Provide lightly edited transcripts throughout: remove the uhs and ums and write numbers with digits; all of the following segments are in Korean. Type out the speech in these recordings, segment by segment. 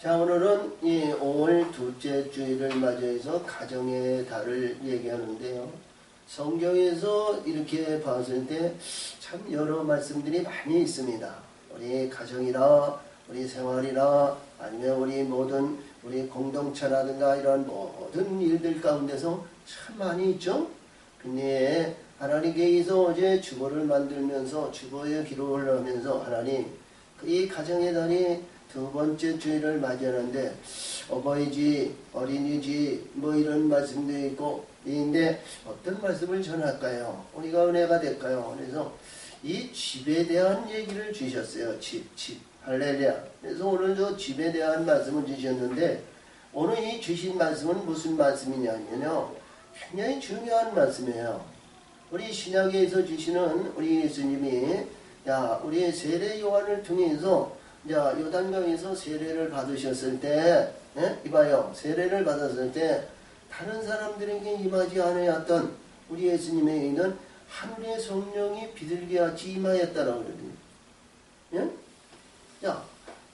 자, 오늘은 이 5월 둘째 주일을 맞이해서 가정의 달을 얘기하는데요. 성경에서 이렇게 봤을 때 참 여러 말씀들이 많이 있습니다. 우리 가정이나 우리 생활이나 아니면 우리 모든 우리 공동체라든가 이런 모든 일들 가운데서 참 많이 있죠. 근데 하나님께서 어제 주보를 만들면서 주보에 기록을 하면서 하나님 이 가정의 달이 두 번째 주일을 맞이하는데 어버이지 어린이지 뭐 이런 말씀도 있고 있는데 어떤 말씀을 전할까요? 우리가 은혜가 될까요? 그래서 이 집에 대한 얘기를 주셨어요. 집 할렐루야. 그래서 오늘 저 집에 대한 말씀을 주셨는데 오늘 이 주신 말씀은 무슨 말씀이냐면요, 굉장히 중요한 말씀이에요. 우리 신약에서 주시는 우리 예수님이 우리 세례 요한을 통해서 요단강에서 세례를 받으셨을 때, 이봐요, 세례를 받았을 때 다른 사람들에게 임하지 않았던 우리 예수님에게는 하늘의 성령이 비둘기같이 임하였다라고 그러거든요.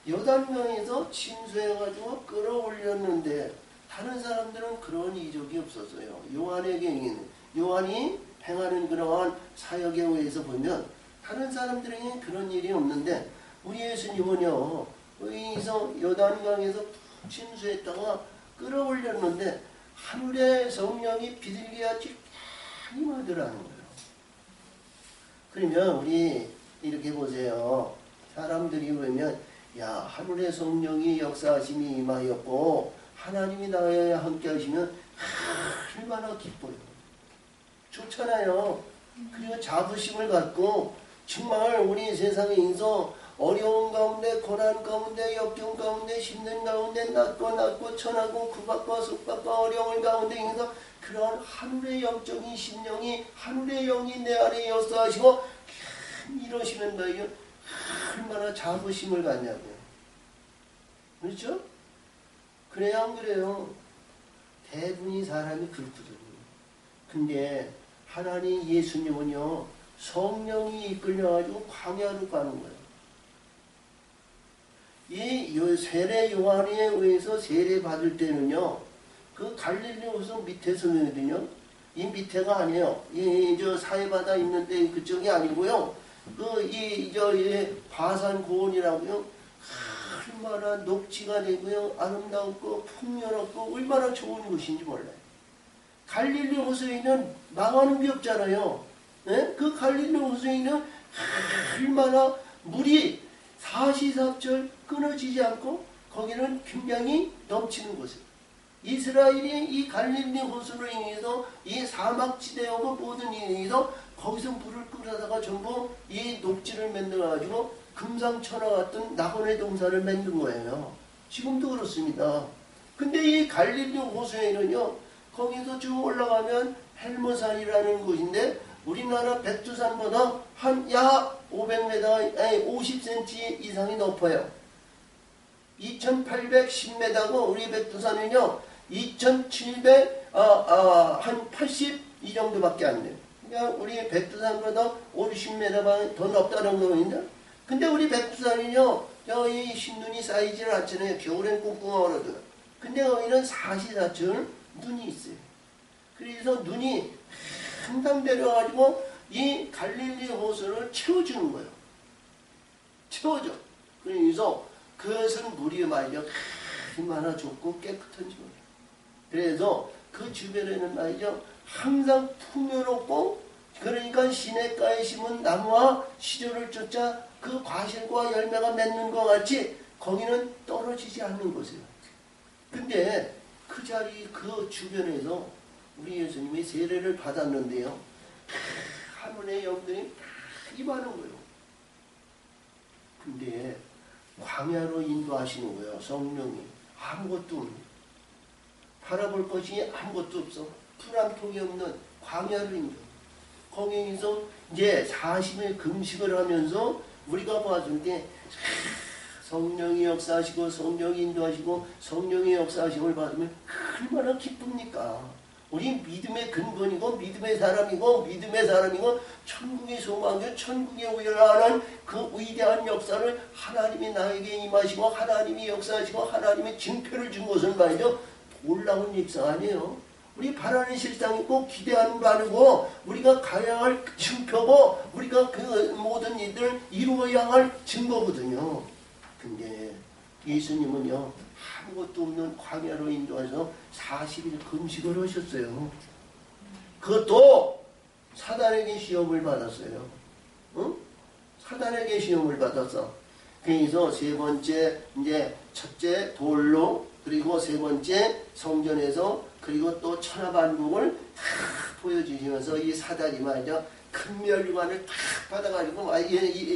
요단강에서 침수해가지고 끌어올렸는데 다른 사람들은 그런 이적이 없었어요. 요한이 행하는 그러한 사역에 의해서 보면 다른 사람들에게는 그런 일이 없는데 우리 예수님은요, 여기서 요단강에서 침수했다가 끌어올렸는데 하늘의 성령이 비둘기같이 임하더라는 거예요. 그러면 우리 이렇게 보세요. 사람들이 보면 하늘의 성령이 역사하심이 임하였고 하나님이 나와 함께 하시면 얼마나 기뻐요. 좋잖아요. 그리고 자부심을 갖고 정말 우리 세상에 있어 어려운 가운데, 고난 가운데, 역경 가운데, 힘든 가운데, 낮고 천하고 구박과 속박과 어려운 가운데 있어서 그런 하늘의 영적인 심령이, 하늘의 영이 내 안에 역사하시고 이러시는 거예요. 얼마나 자부심을 갖냐고요. 그렇죠? 그래야 안 그래요? 대부분이 사람이 그렇거든요. 근데 하나님 예수님은요, 성령이 이끌려가지고 광야로 가는 거예요. 이 세례 요한에 의해서 세례 받을 때는요, 그 갈릴리 호수 밑에서거든요. 이 밑에가 아니에요. 저 사해바다 있는데 그쪽이 아니고요. 바산 고원이라고요. 얼마나 녹지가 되고요, 아름답고 풍요롭고 얼마나 좋은 곳인지 몰라요. 갈릴리 호수에는 망하는 게 없잖아요. 그 갈릴리 호수에는 얼마나 물이 사시사철 끊어지지 않고 거기는 굉장히 넘치는 곳이에요. 이스라엘이 이 갈릴리 호수로 인해서 이 사막지대하고 모든 일에 인해서 거기서 물을 끌어다가 전부 이 녹지를 만들어가지고 금상천하 같은 낙원의 동산을 만든 거예요. 지금도 그렇습니다. 근데 이 갈릴리 호수에는요, 거기서 쭉 올라가면 헬모산이라는 곳인데 우리나라 백두산보다 한 약 500m, 50cm 이상이 높아요. 2810m고 우리 백두산은요 2700, 한 80 이 정도밖에 안 돼요. 그러니까 우리 백두산보다 50m 더 높다는 거거든요. 근데 우리 백두산은요, 이 신눈이 쌓이지는 않잖아요. 겨울엔 꽁꽁하거든. 근데 거기는 사시사철 눈이 있어요. 그래서 눈이 항상 내려가지고 이 갈릴리 호수를 채워주는 거예요. 채워줘. 그래서 그것은 물이 말이죠, 얼마나 좋고 깨끗한지 몰라요. 그래서 그 주변에는 말이죠, 항상 풍요롭고, 그러니까 시냇가에 심은 나무와 시조를 쫓아 그 과실과 열매가 맺는 것 같이 거기는 떨어지지 않는 곳이에요. 근데 그 자리, 그 주변에서 우리 예수님이 세례를 받았는데요, 하늘의 영들이 임하는 거예요. 근데 광야로 인도하시는 거예요. 성령이 아무것도 없는, 바라볼 것이 아무것도 없어, 풀 한 통이 없는 광야로 인도. 거기서 이제 40일 금식을 하면서 우리가 봤을 때 성령이 역사하시고 성령이 인도하시고 성령의 역사하심을 받으면 얼마나 기쁩니까? 우리 믿음의 근본이고 믿음의 사람이고 천국의 소망이고 천국의 우연하는 그 위대한 역사를 하나님이 나에게 임하시고 하나님이 역사하시고 하나님의 증표를 준 것은 말이죠. 놀라운 일상 아니에요. 우리 바라는 실상이고 기대하는 바르고 우리가 가야 할 증표고 우리가 그 모든 일들을 이루어야 할 증거거든요. 근데 예수님은요 아무것도 없는 광야로 인도해서 40일 금식을 하셨어요. 그것도 사단에게 시험을 받았어요. 응? 사단에게 시험을 받았어. 그래서 세 번째 이제 첫째 돌로 그리고 세 번째 성전에서 그리고 또 천하반국을 다 보여주시면서 이 사단이 말이죠 큰 멸관을 다 받아가지고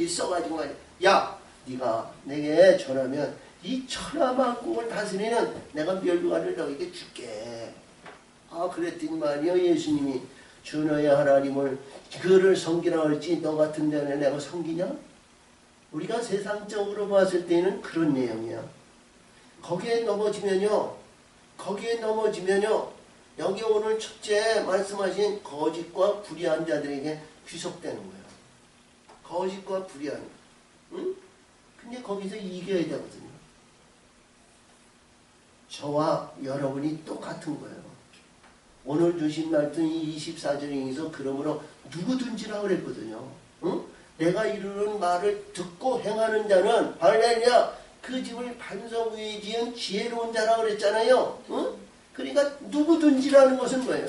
써가지고 말이야 야 네가 내게 전하면 이 천하만국을 다스리는 내가 멸관을 너에게 줄게. 아 그랬더니 말이야 예수님이 주 너의 하나님을 그를 섬기라 할지 너 같은 데는 내가 섬기냐? 우리가 세상적으로 봤을 때는 그런 내용이야. 거기에 넘어지면요 여기 오늘 첫째 말씀하신 거짓과 불의한 자들에게 귀속되는 거예요. 거짓과 불의한 응? 근데 거기서 이겨야 되거든요. 저와 여러분이 똑같은 거예요. 오늘 주신 말씀 이 24절에서 그러므로 누구든지라 그랬거든요. 응? 내가 이르는 말을 듣고 행하는 자는 할렐루야 그 집을 반석 위에 지은 지혜로운 자라 그랬잖아요. 응? 그러니까 누구든지라는 것은 뭐예요?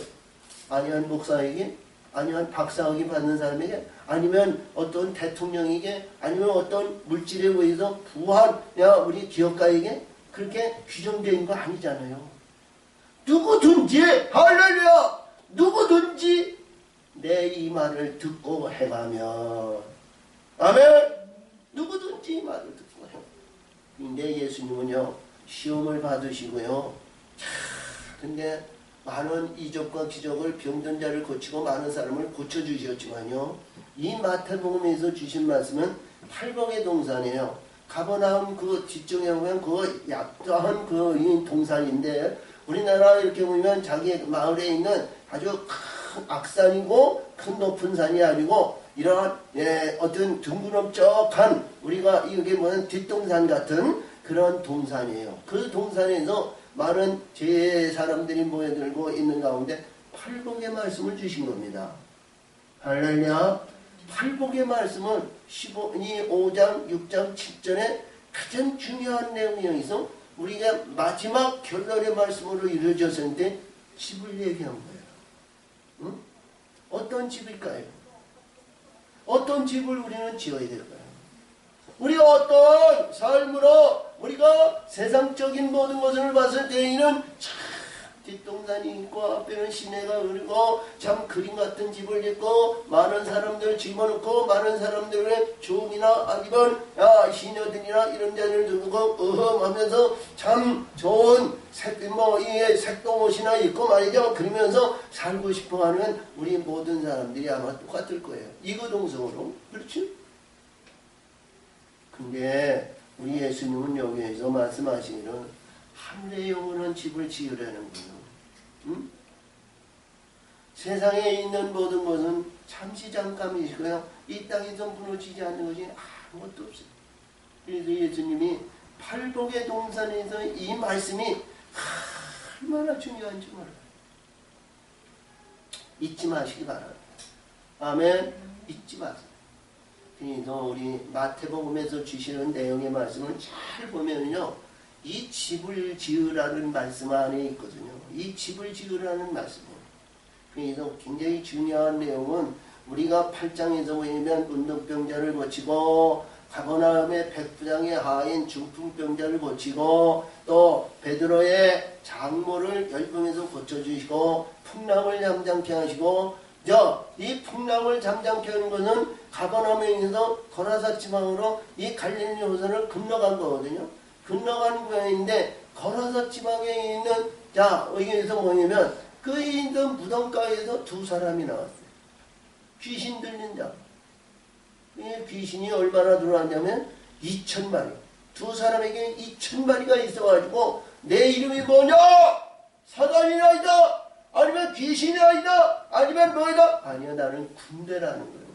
아니한 목사에게 아니면 박사학위 받는 사람에게 아니면 어떤 대통령에게 아니면 어떤 물질에 의해서 부한 우리 기업가에게 그렇게 규정된 거 아니잖아요. 누구든지 할렐루야 누구든지 내 이 말을 듣고 행하면 아멘 누구든지 이 말을 듣고 행하면 근데 예수님은요 시험을 받으시고요 근데 많은 이적과 기적을 병든 자를 고치고 많은 사람을 고쳐주셨지만요 이 마태복음에서 주신 말씀은 팔복의 동산이에요. 가버나움 그 뒤쪽에 보면 그 약한 그 동산인데 우리나라 이렇게 보면 자기 마을에 있는 아주 큰 악산이고 큰 높은 산이 아니고 이러한 어떤 둥그럽적한 우리가 이게 뭐는 뒷동산 같은 그런 동산이에요. 그 동산에서 많은 제 사람들이 모여들고 있는 가운데 팔복의 말씀을 주신 겁니다. 할렐루야. 팔복의 말씀은 5장, 6장, 7절에 가장 중요한 내용이 여기서 우리가 마지막 결론의 말씀으로 이루어졌을 때 집을 얘기한 거예요. 응? 어떤 집일까요? 어떤 집을 우리는 지어야 될까요? 우리가 어떤 삶으로 우리가 세상적인 모든 것을 봤을 때에는 참 뒷동산이 있고 앞에는 시내가 흐르고 참 그림 같은 집을 짓고 많은 사람들을 집어넣고 많은 사람들의 종이나 아니면 시녀들이나 이런 자를 두고 하면서 참 좋은 색동옷이나 입고 말이죠. 그러면서 살고 싶어하는 우리 모든 사람들이 아마 똑같을 거예요. 이거동성으로. 그렇지? 근데 우리 예수님은 여기에서 말씀하시기는 하늘에 영원한 집을 지으라는 거예요. 응? 세상에 있는 모든 것은 잠시 잠깐이시고요. 이 땅에서 무너지지 않는 것이 아무것도 없어요. 그래서 예수님이 팔복의 동산에서 이 말씀이 얼마나 중요한지 몰라요. 잊지 마시기 바랍니다. 아멘. 잊지 마세요. 그래서 우리 마태복음에서 주시는 내용의 말씀을 잘 보면요. 이 집을 지으라는 말씀 안에 있거든요. 이 집을 지으라는 말씀이에요. 그래서 굉장히 중요한 내용은 우리가 8장에서 보면 문둥병자를 고치고 가버나움의 백부장의 하인 중풍병자를 고치고 또 베드로의 장모를 열병에서 고쳐주시고 풍랑을 잠잠케 하시고 이 풍랑을 잠잠케 하는 것은 가버나움에 있어서 거라사 지방으로 이 갈릴리 호선을 건너간 거거든요. 건너가는 거인데 거라사 지방에 있는 여기에서 뭐냐면 그 있는 무덤가에서 두 사람이 나왔어요. 귀신 들린 자. 이 귀신이 얼마나 들어왔냐면 2,000마리. 두 사람에게 2,000마리가 있어가지고 내 이름이 뭐냐? 사단이나이다. 아니면 귀신이 아니다? 아니면 뭐이다? 아니요, 나는 군대라는 거예요.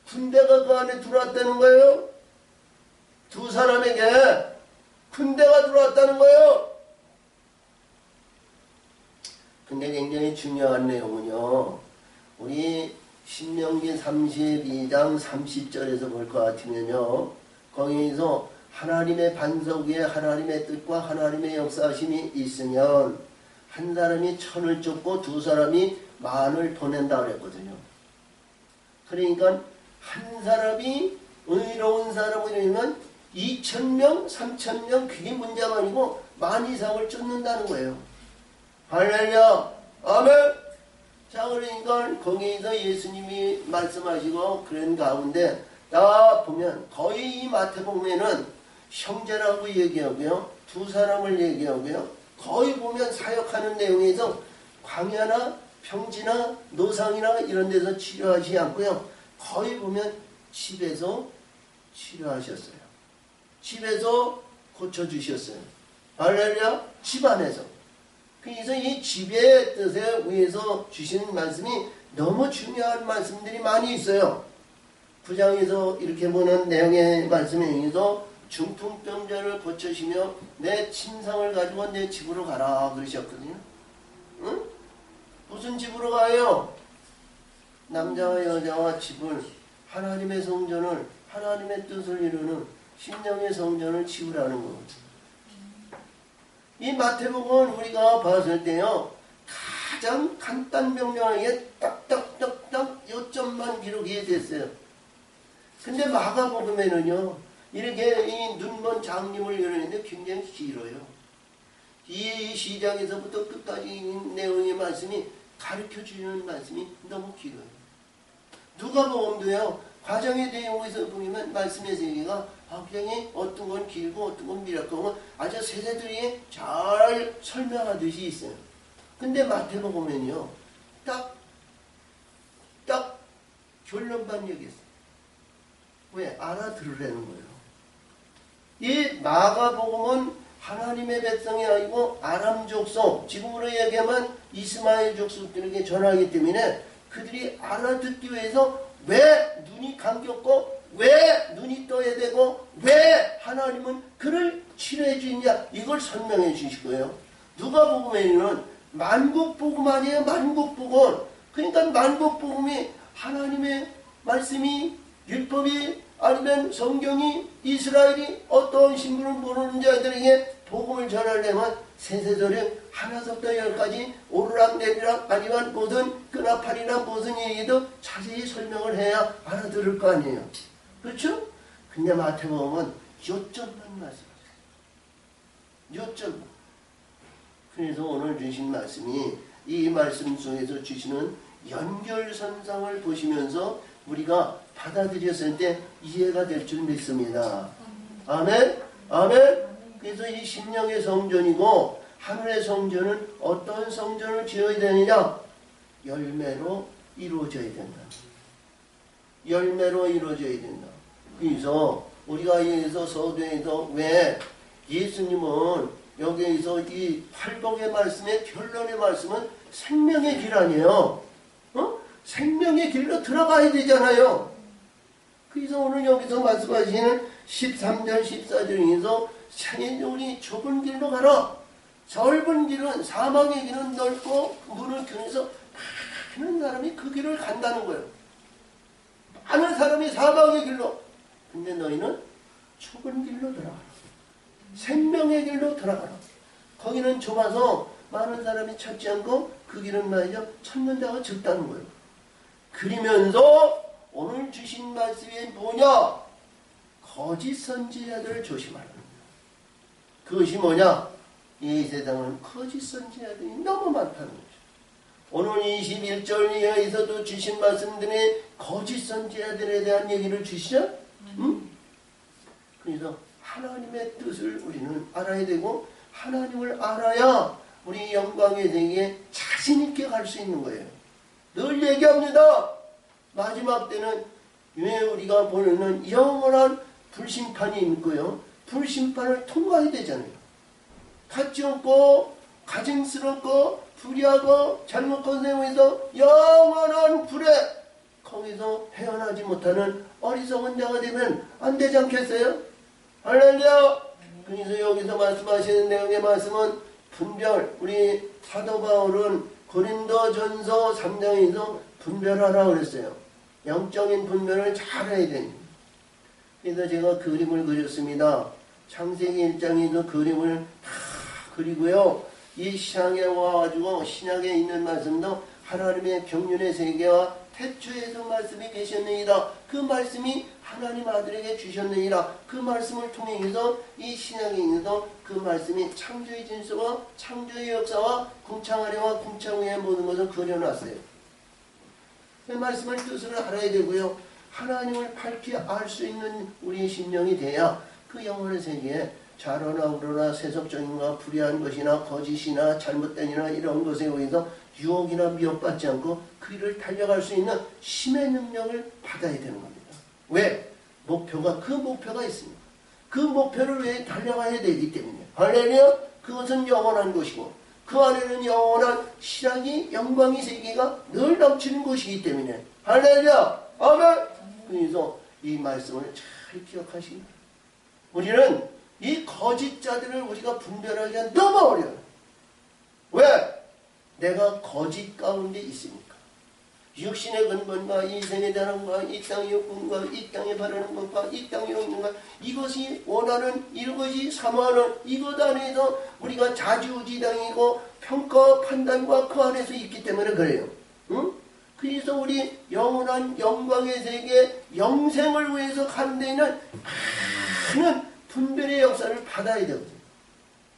군대가 그 안에 들어왔다는 거예요. 두 사람에게 군대가 들어왔다는 거예요. 근데 굉장히 중요한 내용은요, 우리 신명기 32장 30절에서 볼 것 같으면요, 거기서 하나님의 반석 위에 하나님의 뜻과 하나님의 역사하심이 있으면 한 사람이 천을 쫓고 두 사람이 만을 보낸다 그랬거든요. 그러니까 한 사람이 의로운 사람이면 2,000명, 3,000명 그게 문제가 아니고 만 이상을 쫓는다는 거예요. 할렐루야, 아멘. 자, 그러니까 거기서 예수님이 말씀하시고 그런 가운데 딱 보면 거의 이 마태복음에는 형제라고 얘기하고요, 두 사람을 얘기하고요, 거의 보면 사역하는 내용에서 광야나 평지나 노상이나 이런 데서 치료하지 않고요, 거의 보면 집에서 치료하셨어요. 집에서 고쳐주셨어요. 할렐루야, 집안에서. 그래서 이 집의 뜻에 의해서 주시는 말씀이 너무 중요한 말씀들이 많이 있어요. 9장에서 이렇게 보는 내용의 말씀에 의해서 중풍병자를 고쳐시며 내 침상을 가지고 내 집으로 가라 그러셨거든요. 응? 무슨 집으로 가요? 남자와 여자와 집을, 하나님의 성전을, 하나님의 뜻을 이루는 신령의 성전을 지으라는 거거든요. 이 마태복음은 우리가 봤을 때요, 가장 간단 명료하게 딱딱딱딱 요점만 기록이 됐어요. 근데 마가복음에는요, 이렇게 이 눈먼 장님을 열었는데 굉장히 길어요. 이 시작에서부터 끝까지 있는 내용의 말씀이 가르쳐 주는 말씀이 너무 길어요. 누가복음도요, 과정에 대해서 보면 말씀의 세계가 굉장히 어떤 건 길고 어떤 건 미약하고 아주 세세들이 잘 설명하듯이 있어요. 근데 마태복음은요, 딱 결론만 얘기했어요. 왜? 알아들으라는 거예요. 이 마가복음은 하나님의 백성이 아니고 아람 족속, 지금으로 얘기하면 이스마엘 족속들에게 전하기 때문에 그들이 알아듣기 위해서 왜 눈이 감겼고 왜 눈이 떠야 되고 왜 하나님은 그를 치료해 주느냐, 이걸 설명해 주실 거예요. 누가복음에는 만국복음 아니에요. 만국복음. 그러니까 만국복음이 하나님의 말씀이, 율법이, 아니면 성경이, 이스라엘이 어떤 신분을 모르는 자들에게 복음을 전하려면 세세절에 하나부터 열까지 오르락내리락 아니면 무슨 끈아팔이나 무슨 얘기도 자세히 설명을 해야 알아들을 거 아니에요. 그렇죠? 근데 마태복음은 요점만 말씀하세요. 요점. 그래서 오늘 주신 말씀이 이 말씀 속에서 주시는 연결선상을 보시면서 우리가 받아들였을 때 이해가 될 줄 믿습니다. 아멘? 아멘? 그래서 이 심령의 성전이고 하늘의 성전은 어떤 성전을 지어야 되느냐? 열매로 이루어져야 된다. 열매로 이루어져야 된다. 그래서 우리가 여기서 서두에서 왜 예수님은 여기에서 이 팔복의 말씀의 결론의 말씀은 생명의 길 아니에요. 생명의 길로 들어가야 되잖아요. 그래서 오늘 여기서 말씀하시는 13절 14절에서 창의적으로 좁은 길로 가라. 넓은 길은, 사망의 길은 넓고 문을 통해서 많은 사람이 그 길을 간다는 거예요. 많은 사람이 사망의 길로. 근데 너희는 좁은 길로 들어가라. 생명의 길로 들어가라. 거기는 좁아서 많은 사람이 찾지 않고 그 길은 말이죠, 찾는 자가 적다는 거예요. 그러면서 오늘 주신 말씀이 뭐냐? 거짓 선지자들을 조심하라는 거예요. 그것이 뭐냐? 이 세상은 거짓 선지자들이 너무 많다는 거죠. 오늘 21절에서도 주신 말씀들이 거짓 선지자들에 대한 얘기를 주시죠? 그래서 하나님의 뜻을 우리는 알아야 되고 하나님을 알아야 우리 영광의 세계에 자신 있게 갈 수 있는 거예요. 늘 얘기합니다. 마지막 때는 왜 우리가 보는 영원한 불심판이 있고요. 불심판을 통과해야 되잖아요. 가치 없고 가증스럽고 불의하고 잘못한 생에서 영원한 불에 거기서 헤어나지 못하는 어리석은 자가 되면 안 되지 않겠어요? 할렐루야! 그래서 여기서 말씀하시는 내용의 말씀은 분별, 우리 사도 바울은 고린도전서 3장에서 분별하라고 그랬어요. 영적인 분별을 잘해야 됩니다. 그래서 제가 그림을 그렸습니다. 창세기 1장에도 그림을 다 그리고요. 이 신약에 와가지고 신약에 있는 말씀도 하나님의 경륜의 세계와 태초에서 말씀이 계셨느니라. 그 말씀이 하나님 아들에게 주셨느니라. 그 말씀을 통해서 이 신약에 있어서 그 말씀이 창조의 진수와 창조의 역사와 궁창 아래와 궁창 위에 모든 것을 그려놨어요. 그 말씀을 뜻을 알아야 되고요. 하나님을 밝히 알 수 있는 우리의 심령이 돼야 그 영혼의 세계에 자로나 우로나 세속적인과 불의한 것이나 거짓이나 잘못된이나 이런 것에 의해서 유혹이나 미혹받지 않고 그 일을 달려갈 수 있는 힘의 능력을 받아야 되는 겁니다. 왜? 그 목표가 있습니다. 그 목표를 위해 달려가야 되기 때문에. 할렐루야! 그것은 영원한 것이고 그 안에는 영원한 신앙이 영광의 세계가 늘 넘치는 것이기 때문에. 할렐루야! 아멘! 그래서 이 말씀을 잘 기억하시기 바랍니다. 우리는 이 거짓자들을 우리가 분별하기가 너무 어려워요. 왜? 내가 거짓 가운데 있으니까. 육신의 근본과 이생에 대한 것과 이 땅의 욕구과 이 땅에 바라는 것과 이 땅의 욕구가 이것이 원하는 이것이 사모하는 이것 안에서 우리가 자주지당이고 평가 판단과 그 안에서 있기 때문에 그래요. 응? 그래서 우리 영원한 영광의 세계 영생을 위해서 가는 데는 많은 분별의 역사를 받아야 되거든요.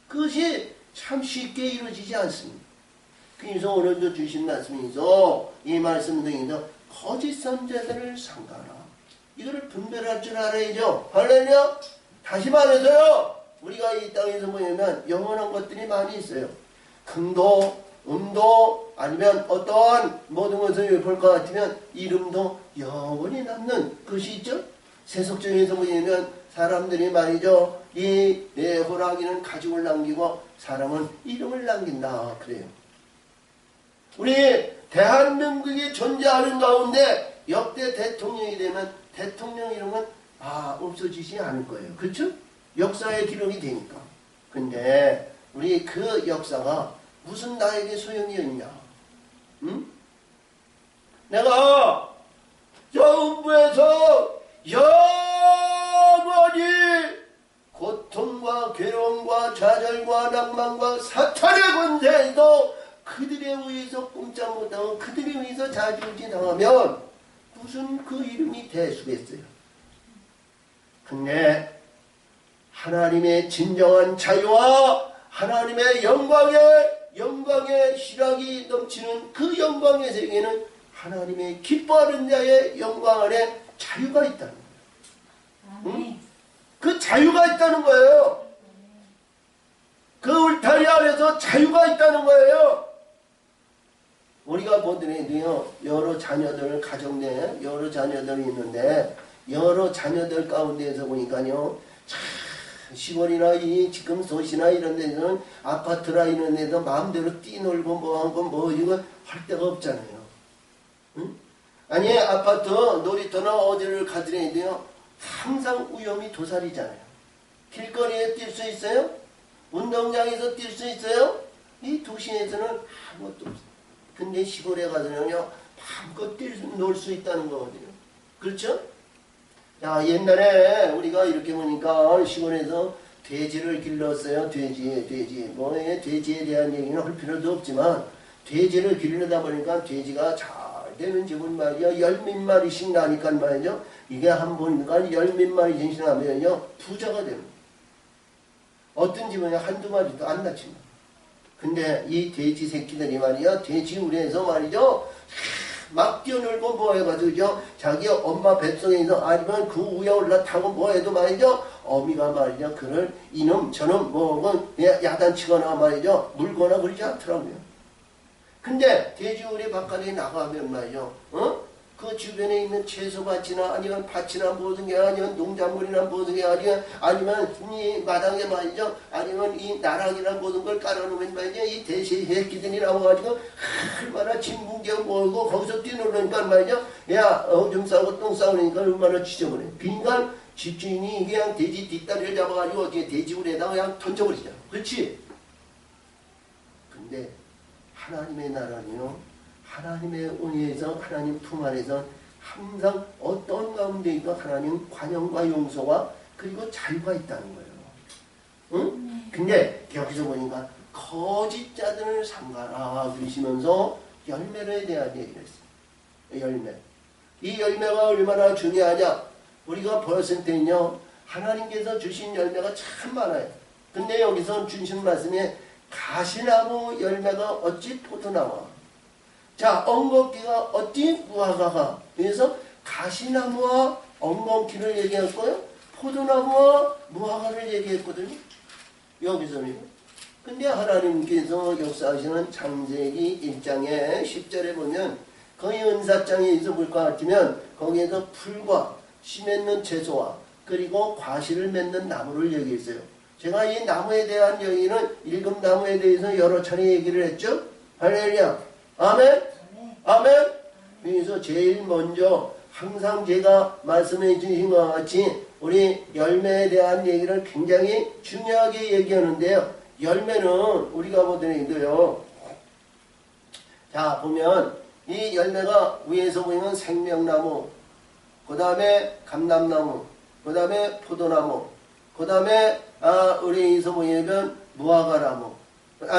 그것이 참 쉽게 이루어지지 않습니다. 그래서 오늘도 주신 말씀에서 이 말씀 등에서 거짓 선지자들을 상가하라. 이거를 분별할 줄 알아야죠. 할렐루야. 다시 말해서요. 우리가 이 땅에서 보면 영원한 것들이 많이 있어요. 금도, 음도, 아니면 어떠한 모든 것을 볼 것 같으면 이름도 영원히 남는 것이 있죠. 세속적에서 보면 사람들이 말이죠. 이 호랑이는 가죽을 남기고 사람은 이름을 남긴다. 그래요. 우리 대한민국이 존재하는 가운데 역대 대통령이 되면 대통령 이름은 없어지지 않을 거예요. 그렇죠? 역사의 기록이 되니까. 근데 우리 그 역사가 무슨 나에게 소용이 있냐? 응? 내가 정부에서 영원히 고통과 괴로움과 좌절과 낭만과 사탄의 권세에도 그들에 의해서 꼼짝 못하고 그들에 의해서 자주지 당하면 무슨 그 이름이 대수겠어요. 근데 하나님의 진정한 자유와 하나님의 영광의 희락이 넘치는 그 영광의 세계는 하나님의 기뻐하는 자의 영광 안에 자유가 있다는 거예요. 응? 그 자유가 있다는 거예요. 그 울타리 안에서 자유가 있다는 거예요. 우리가 보더라도요, 여러 자녀들, 가정 내 여러 자녀들이 있는데, 여러 자녀들 가운데에서 보니까요, 참, 시골이나 지금 도시나 이런 데서는 아파트나 이런 데서 마음대로 뛰놀고 뭐하고 뭐 이거 할 데가 없잖아요. 응? 아니, 아파트, 놀이터나 어디를 가더라도요, 항상 위험이 도사리잖아요. 길거리에 뛸 수 있어요? 운동장에서 뛸 수 있어요? 이 도시에서는 아무것도 없어요. 근데 시골에 가서는요, 마음껏 놀 수 있다는 거거든요. 그렇죠? 야, 옛날에 우리가 이렇게 보니까 시골에서 돼지를 길렀어요. 돼지. 돼지에 대한 얘기는 할 필요도 없지만, 돼지를 기르다 보니까 돼지가 잘 되는 집은 말이야, 10몇 마리씩 나니까 말이죠. 이게 한 번이니까 10몇 마리씩 나면요, 부자가 됩니다. 어떤 집은 한두 마리도 안 낳습니다. 근데 이 돼지 새끼들이 말이야, 돼지 우리에서 말이죠, 막 뛰어놀고 뭐 해가지고 자기 엄마 뱃속에서 아니면 그 위에 올라타고 뭐 해도 말이죠, 어미가 말이죠, 그를 이놈 저놈 뭐 야단치거나 말이죠, 물거나 그러지 않더라고요. 근데 돼지 우리 바깥에 나가면 말이죠, 그 주변에 있는 채소밭이나 아니면 밭이나 모든 게 아니면 농작물이나 모든 게 아니면 이 마당에 말이죠. 아니면 이 나락이나 모든 걸 깔아놓으면 말이죠. 이 대세 새끼들이 나와가지고 얼마나 진궁경 모으고 거기서 뛰놀으니까 말이죠. 야 오줌 싸고 똥 싸우니까 얼마나 지저분해. 그러니까 집주인이 그냥 돼지 뒷다리를 잡아가지고 어떻게 돼지굴에다가 그냥 던져버리잖아. 그렇지? 근데 하나님의 나라는요. 하나님의 은혜에서 하나님 품 안에서 항상 어떤 가운데에도 하나님 관용과 용서와 그리고 자유가 있다는 거예요. 응? 근데 여기서 보니까 거짓자들을 삼가라 그러시면서 열매에 대한 얘기를 했어요. 열매. 이 열매가 얼마나 중요하냐. 우리가 보았을 때는요. 하나님께서 주신 열매가 참 많아요. 근데 여기서 주신 말씀에 가시나무 열매가 어찌 포도나와. 자, 엉겅퀴가 어찌 무화과가. 그래서 가시나무와 엉겅퀴를 얘기했고요. 포도나무와 무화과를 얘기했거든요. 여기서는. 근데 하나님께서 역사하시는 창세기 1장의 10절에 보면 거의 은사장에 있어 볼 것 같으면 거기에서 풀과 씨 맺는 채소와 그리고 과실을 맺는 나무를 얘기했어요. 제가 이 나무에 대한 얘기는 일금나무에 대해서 여러 차례 얘기를 했죠. 할렐루야. 아멘? 아멘? 그래서 제일 먼저 항상 제가 말씀해 주신 것 같이 우리 열매에 대한 얘기를 굉장히 중요하게 얘기하는데요. 열매는 우리가 보더라도요. 자 보면 이 열매가 위에서 보이는 생명나무, 그 다음에 감람나무, 그 다음에 포도나무, 그 다음에 우리 여기서 보이면 무화과나무,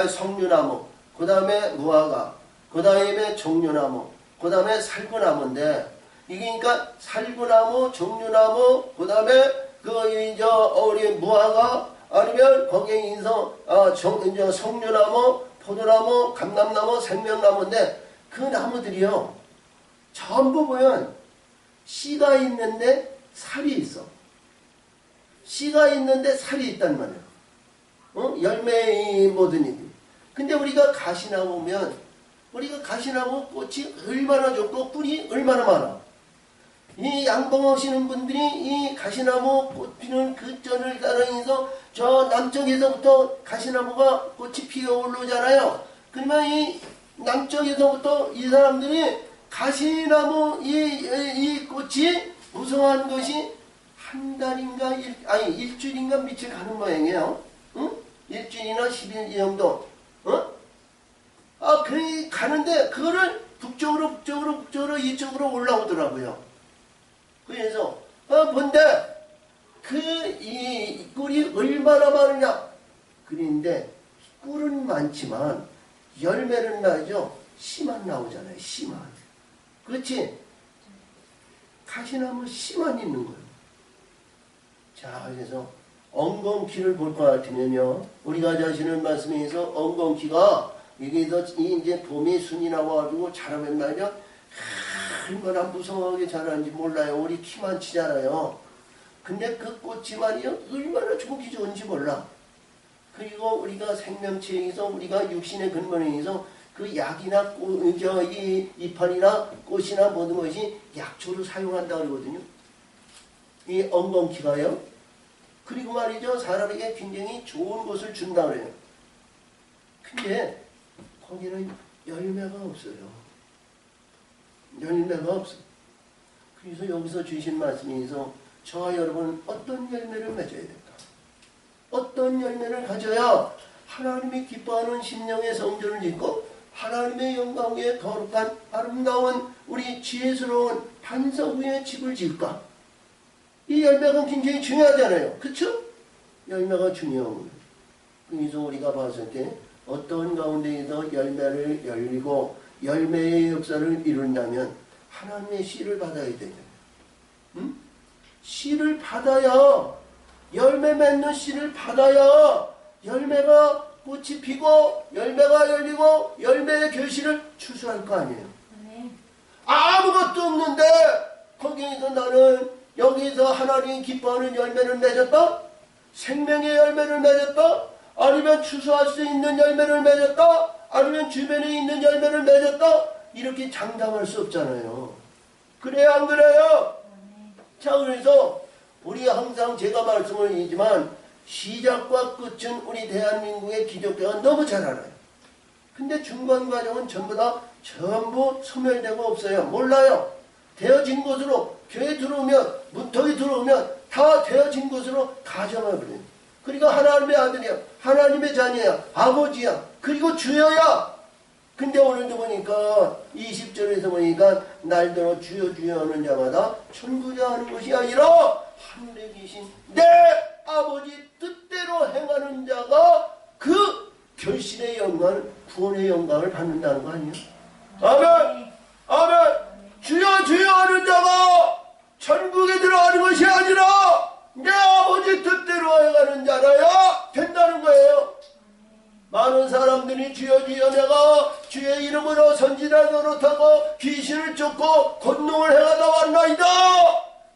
석류나무, 그 다음에 무화과, 그 다음에 종류나무, 그 다음에 살구나무인데 이게 그러니까 살구나무, 종류나무, 그 다음에 우리 무화과 아니면 거기에 있어 석류나무, 포도나무, 감람나무, 생명나무인데 그 나무들이요 전부 보면 씨가 있는데 살이 있어. 씨가 있는데 살이 있단 말이야. 열매의 모든 일이. 근데 우리가 가시나무 보면 우리가 가시나무 꽃이 얼마나 좋고 꿀이 얼마나 많아. 이 양봉하시는 분들이 이 가시나무 꽃 피는 그 전을 따라서 저 남쪽에서부터 가시나무가 꽃이 피어 올라오잖아요. 그러면 이 남쪽에서부터 이 사람들이 가시나무 이 꽃이 무성한 것이 한 달인가 일주일인가 며칠 가는 모양이에요. 응? 일주일이나 10일 정도. 그래 가는데 그거를 북쪽으로 이쪽으로 올라오더라고요. 그래서 본데 이 꿀이 얼마나 많으냐. 그런데 꿀은 많지만 열매는 나죠. 씨만 나오잖아요. 씨만. 그렇지? 가시나무 씨만 있는 거예요. 자, 그래서 엉겅퀴를 볼 것 같으면요. 우리가 자신을 말씀에서 엉겅퀴가 여기서 이제 봄이 순이 나와가지고 자라면 말이죠. 얼마나 무성하게 자라는지 몰라요. 우리 키만 치잖아요. 근데 그 꽃이 말이요. 얼마나 좋기 좋은지 몰라. 그리고 우리가 생명체에서 우리가 육신의 근본에서 그 약이나 이파리나 꽃이나 모든 것이 약초로 사용한다 그러거든요. 이 엉겅퀴가요. 그리고 말이죠. 사람에게 굉장히 좋은 것을 준다 그래요. 근데 거기는 열매가 없어요. 열매가 없어. 그래서 여기서 주신 말씀에서 저와 여러분 어떤 열매를 맺어야 될까? 어떤 열매를 가져야 하나님이 기뻐하는 심령의 성전을 짓고 하나님의 영광 위에 거룩한 아름다운 우리 지혜스러운 반석 위에 집을 지을까? 이 열매가 굉장히 중요하잖아요. 그쵸? 열매가 중요한 거예요. 그래서 우리가 봤을 때 어떤 가운데에서 열매를 열리고 열매의 역사를 이룬다면 하나님의 씨를 받아야 되잖아요. 응? 씨를 받아야 열매 맺는 씨를 받아야 열매가 꽃이 피고 열매가 열리고 열매의 결실을 추수할 거 아니에요. 아무것도 없는데 거기에서 나는 여기서 하나님이 기뻐하는 열매를 맺었다? 생명의 열매를 맺었다? 아니면 추수할 수 있는 열매를 맺었다? 아니면 주변에 있는 열매를 맺었다? 이렇게 장담할 수 없잖아요. 그래요, 안 그래요? 자, 그래서 우리 항상 제가 말씀을 드리지만 시작과 끝은 우리 대한민국의 기독교가 너무 잘 알아요. 근데 중간 과정은 전부 소멸되고 없어요. 몰라요. 되어진 것으로 교회 들어오면, 문턱이 들어오면 다 되어진 것으로 가정해버려요. 그리고 하나님의 아들이야, 하나님의 자녀야, 아버지야, 그리고 주여야. 근데 오늘도 보니까 20절에서 보니까 날들어 주여 주여 하는 자마다 천부자 하는 것이 아니라 하늘에 계신 내 아버지 뜻대로 행하는 자가 그 결실의 영광, 구원의 영광을 받는다는 거 아니에요? 아멘! 아멘! 주여 주여 하는 자가 천국에 들어가는 것이 아니라 내 아버지 뜻대로 행하는 자라야 된다는 거예요. 많은 사람들이 주여 주여 내가 주의 이름으로 선지자 노릇하고 귀신을 쫓고 권능을 행하다 왔나이다.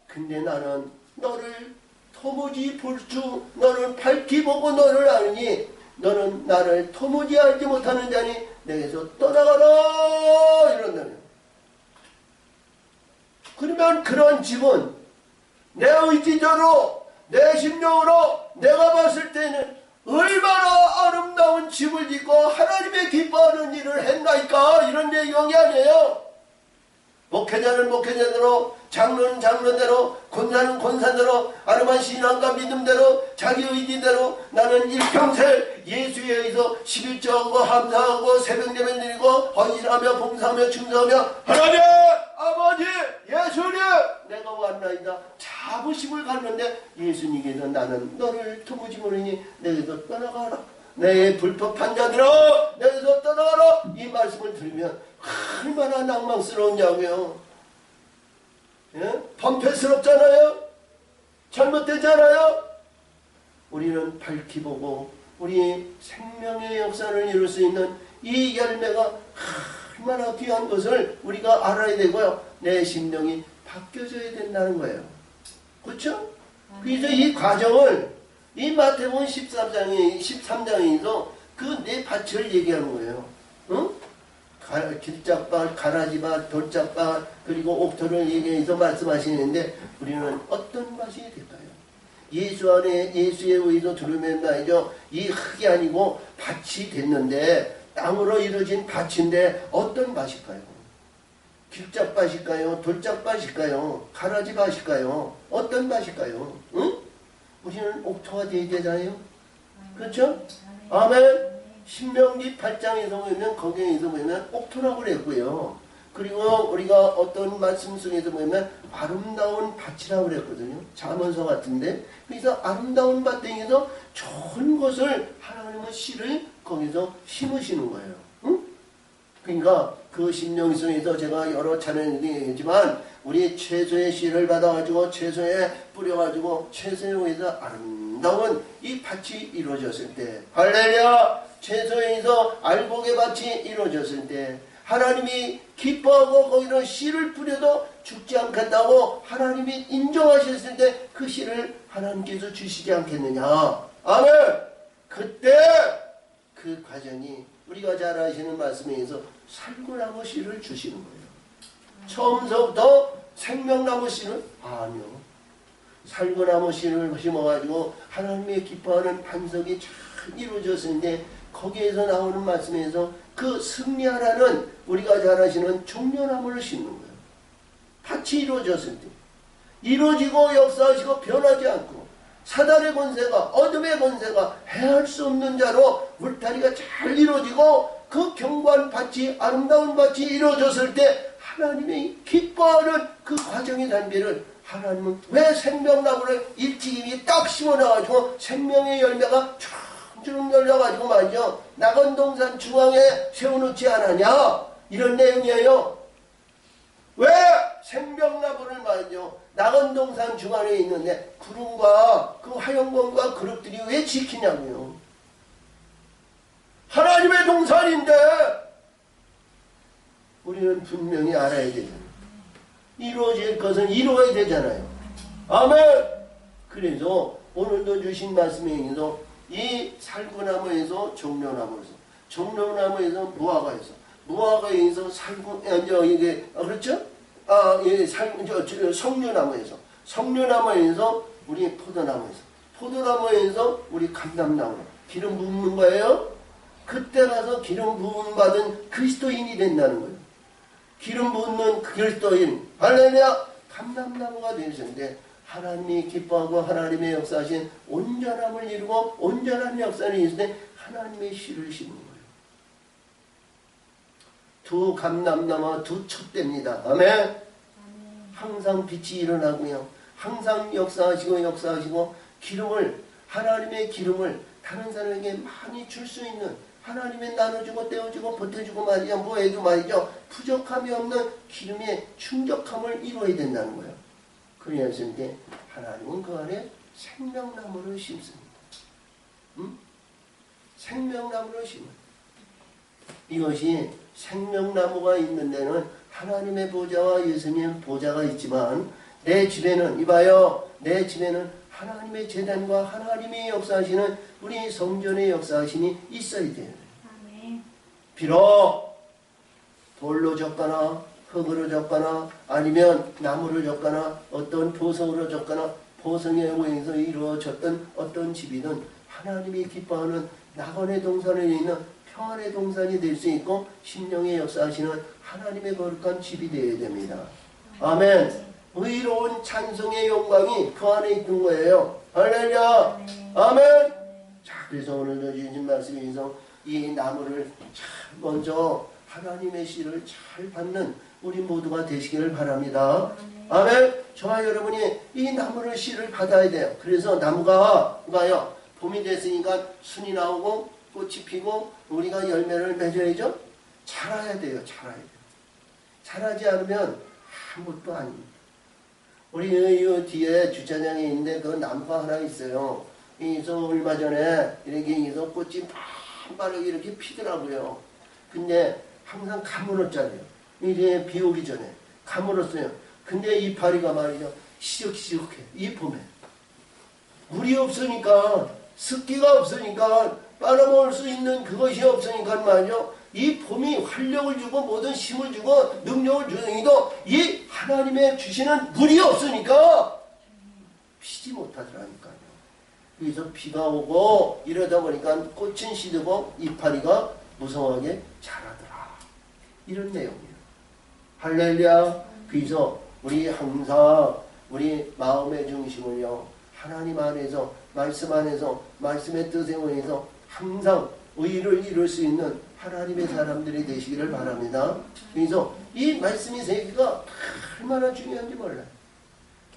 근데 나는 너를 도무지 볼 수, 너를 밝히 보고 너를 아느니 너는 나를 도무지 알지 못하는 자니 내게서 떠나가라 이런다면, 그러면 그런 집은 내 의지대로 내 심령으로 내가 봤을 때는 얼마나 아름다운 집을 짓고 하나님의 기뻐하는 일을 했나이까, 이런 내용이 아니에요. 목회자는 목회자대로, 장로는 장로대로, 권사는 권사대로, 아름한 신앙과 믿음대로, 자기 의지대로 나는 일평생 예수에 의해서 11조하고 함사하고 새벽예배 드리고 헌신하며 봉사하며 충성하며 하나님 아버지 예수님 내가 왔나이다 자부심을 갖는데, 예수님께서 나는 너를 도무지 모르니 내게서 떠나가라, 내 불법한 자들아 내게서 떠나가라, 이 말씀을 들으면 얼마나 낭망스러운냐고요. 예? 범죄스럽잖아요. 잘못되잖아요. 우리는 밝히 보고 우리 생명의 역사를 이룰 수 있는 이 열매가 얼마나 귀한 것을 우리가 알아야 되고요. 내 심령이 바뀌어져야 된다는 거예요. 그렇죠? 그래서 이 과정을 이 마태복음 13장에서 그 네 밭을 얘기하는 거예요. 응? 길짝밭, 가라지밭, 돌짝밭, 그리고 옥토를 얘기해서 말씀하시는데 우리는 어떤 밭이 될까요? 예수 안에 예수에 의해서 들으면 말이죠. 이 흙이 아니고 밭이 됐는데, 땅으로 이루어진 밭인데 어떤 밭일까요? 길짝밭일까요? 돌짝밭일까요? 가라지밭일까요? 어떤 밭일까요? 응? 우리는 옥토가 되어야 되잖아요. 그렇죠? 아멘. 신명기 8장에서 보면, 거기에서 보면 옥토라고 그랬고요. 그리고 우리가 어떤 말씀 속에서 보면 아름다운 밭이라고 그랬거든요. 잠언서 같은데. 그래서 아름다운 밭에서 좋은 것을 하나님은 씨를 거기서 심으시는 거예요. 응? 그러니까 그 신명성에서 제가 여러 차례 얘기했지만 우리 채소의 씨를 받아가지고 채소에 뿌려가지고 채소에 의해서 아름다운 이 밭이 이루어졌을 때, 할렐루야! 채소에서 알곡의 밭이 이루어졌을 때 하나님이 기뻐하고 거기로 씨를 뿌려도 죽지 않겠다고 하나님이 인정하셨을 때 그 씨를 하나님께서 주시지 않겠느냐. 아멘. 그때 그 과정이 우리가 잘 아시는 말씀에 의해서 살구나무 씨를 주시는 거예요. 처음서부터 생명나무 씨는 아니요. 살구나무 씨를 심어가지고 하나님의 기뻐하는 반석이 잘 이루어졌는데, 거기에서 나오는 말씀에서 그 승리하라는 우리가 잘 아시는 종려나무를 심는 거예요. 밭이 이루어졌을 때 이루어지고 역사하시고 변하지 않고 사단의 권세가, 어둠의 권세가 해할 수 없는 자로 울타리가 잘 이루어지고 그 견고한 밭이, 아름다운 밭이 이루어졌을 때 하나님이 기뻐하는 그 과정의 단계를 하나님은 왜 생명나무를 일찍이 딱 심어놔가지고 생명의 열매가 쭉 열려가지고 말이죠, 낙원동산 중앙에 세워놓지 않았냐, 이런 내용이에요. 왜 생명나무를 말이죠 낙원동산 중앙에 있는데 구름과 그 화영광과 그룹들이 왜 지키냐고요. 하나님의 동산인데 우리는 분명히 알아야 되잖아요. 이루어질 것은 이루어야 되잖아요. 아멘. 그래서 오늘도 주신 말씀에 의해서 이 살구나무에서 종려나무에서, 종려나무에서 무화과에서, 무화과에서 살구, 이게 그렇죠? 석류나무에서, 석류나무에서 우리 포도나무에서, 포도나무에서 우리 감람나무, 기름 부은 거예요. 그때 가서 기름 부음 받은 그리스도인이 된다는 거예요. 기름 붓는 그리스도인, 할렐루야, 감람나무가 되셨는데 하나님이 기뻐하고 하나님의 역사하신 온전함을 이루고 온전한 역사를 이룰 때 하나님의 씨를 심는 거예요. 두 감람나무와 두 촛대입니다. 아멘. 항상 빛이 일어나고요. 항상 역사하시고 기름을, 하나님의 기름을 다른 사람에게 많이 줄 수 있는, 하나님의 나눠주고 떼어주고 보태주고 말이죠. 뭐해도 말이죠. 부족함이 없는 기름의 충족함을 이루어야 된다는 거예요. 그래서 이제 하나님은 그 안에 생명나무를 심습니다. 생명나무를 심어요. 이것이 생명나무가 있는 데는 하나님의 보좌와 예수님 보좌가 있지만 내 집에는, 이봐요, 내 집에는 하나님의 재단과 하나님이 역사하시는 우리 성전의 역사하심이 있어야 돼요. 비록 돌로 졌거나 흙으로 졌거나 아니면 나무로 졌거나 어떤 보석으로 졌거나 보석에 의해서 이루어졌던 어떤 집이든 하나님이 기뻐하는 낙원의 동산에 있는 평안의 동산이 될 수 있고 심령의 역사하시는 하나님의 거룩한 집이 되어야 됩니다. 아멘. 의로운 찬송의 영광이 그 안에 있는 거예요. 할렐루야. 아멘. 자, 그래서 오늘도 주신 말씀에서 이 나무를 잘 먼저 하나님의 씨를 잘 받는 우리 모두가 되시기를 바랍니다. 아멘. 저와 여러분이 이 나무를 씨를 받아야 돼요. 그래서 나무가요, 봄이 됐으니까 순이 나오고 꽃이 피고 우리가 열매를 맺어야죠. 자라야 돼요. 자라야 돼요. 자라지 않으면 아무것도 아닙니다. 우리 이 뒤에 주차장에 있는데 그 나무가 하나 있어요. 그래서 얼마 전에 이렇게 해서 꽃이 빠르게 이렇게 피더라고요. 근데 항상 가물었잖아요. 이제 비 오기 전에 가물었어요. 근데 이파리가 말이죠, 시적시적해. 이 봄에 물이 없으니까, 습기가 없으니까, 빨아먹을 수 있는 그것이 없으니까 말이죠, 이 봄이 활력을 주고 모든 힘을 주고 능력을 주는데도 이 하나님의 주시는 물이 없으니까 피지 못하더라니까요. 그래서 비가 오고 이러다 보니까 꽃은 시들고 이파리가 무성하게 자라더라. 이런 내용이에요. 할렐루야. 그래서 우리 항상 우리 마음의 중심을요, 하나님 안에서, 말씀 안에서, 말씀의 뜻에 의해서 항상 의를 이룰 수 있는 하나님의 사람들이 되시기를 바랍니다. 그래서 이 말씀의 세계가 얼마나 중요한지 몰라요.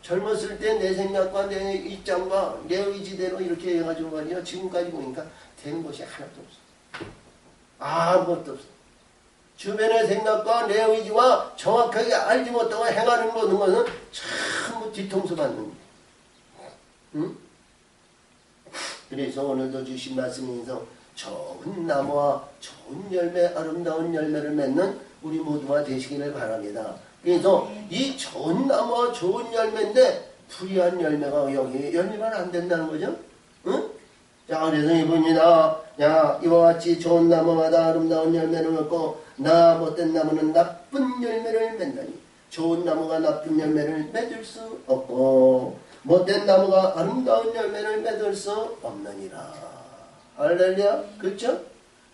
젊었을 때 내 생각과 내 입장과 내 의지대로 이렇게 해가지고 말이야, 지금까지 보니까 되는 것이 하나도 없어. 아무것도 없어. 주변의 생각과 내 의지와 정확하게 알지 못하고 행하는 모든 것은 전부 뒤통수 받는 거예요. 응? 그래서 오늘도 주신 말씀에서 좋은 나무와 좋은 열매, 아름다운 열매를 맺는 우리 모두가 되시기를 바랍니다. 그래서 이 좋은 나무와 좋은 열매인데 불의한 열매가 여기 열리면 안 된다는 거죠. 응? 자, 그래서 이분이나 야, 이와 같이 좋은 나무마다 아름다운 열매를 맺고 나 못된 나무는 나쁜 열매를 맺나니 좋은 나무가 나쁜 열매를 맺을 수 없고 못된 나무가 아름다운 열매를 맺을 수 없느니라. 할렐루야. 그렇죠?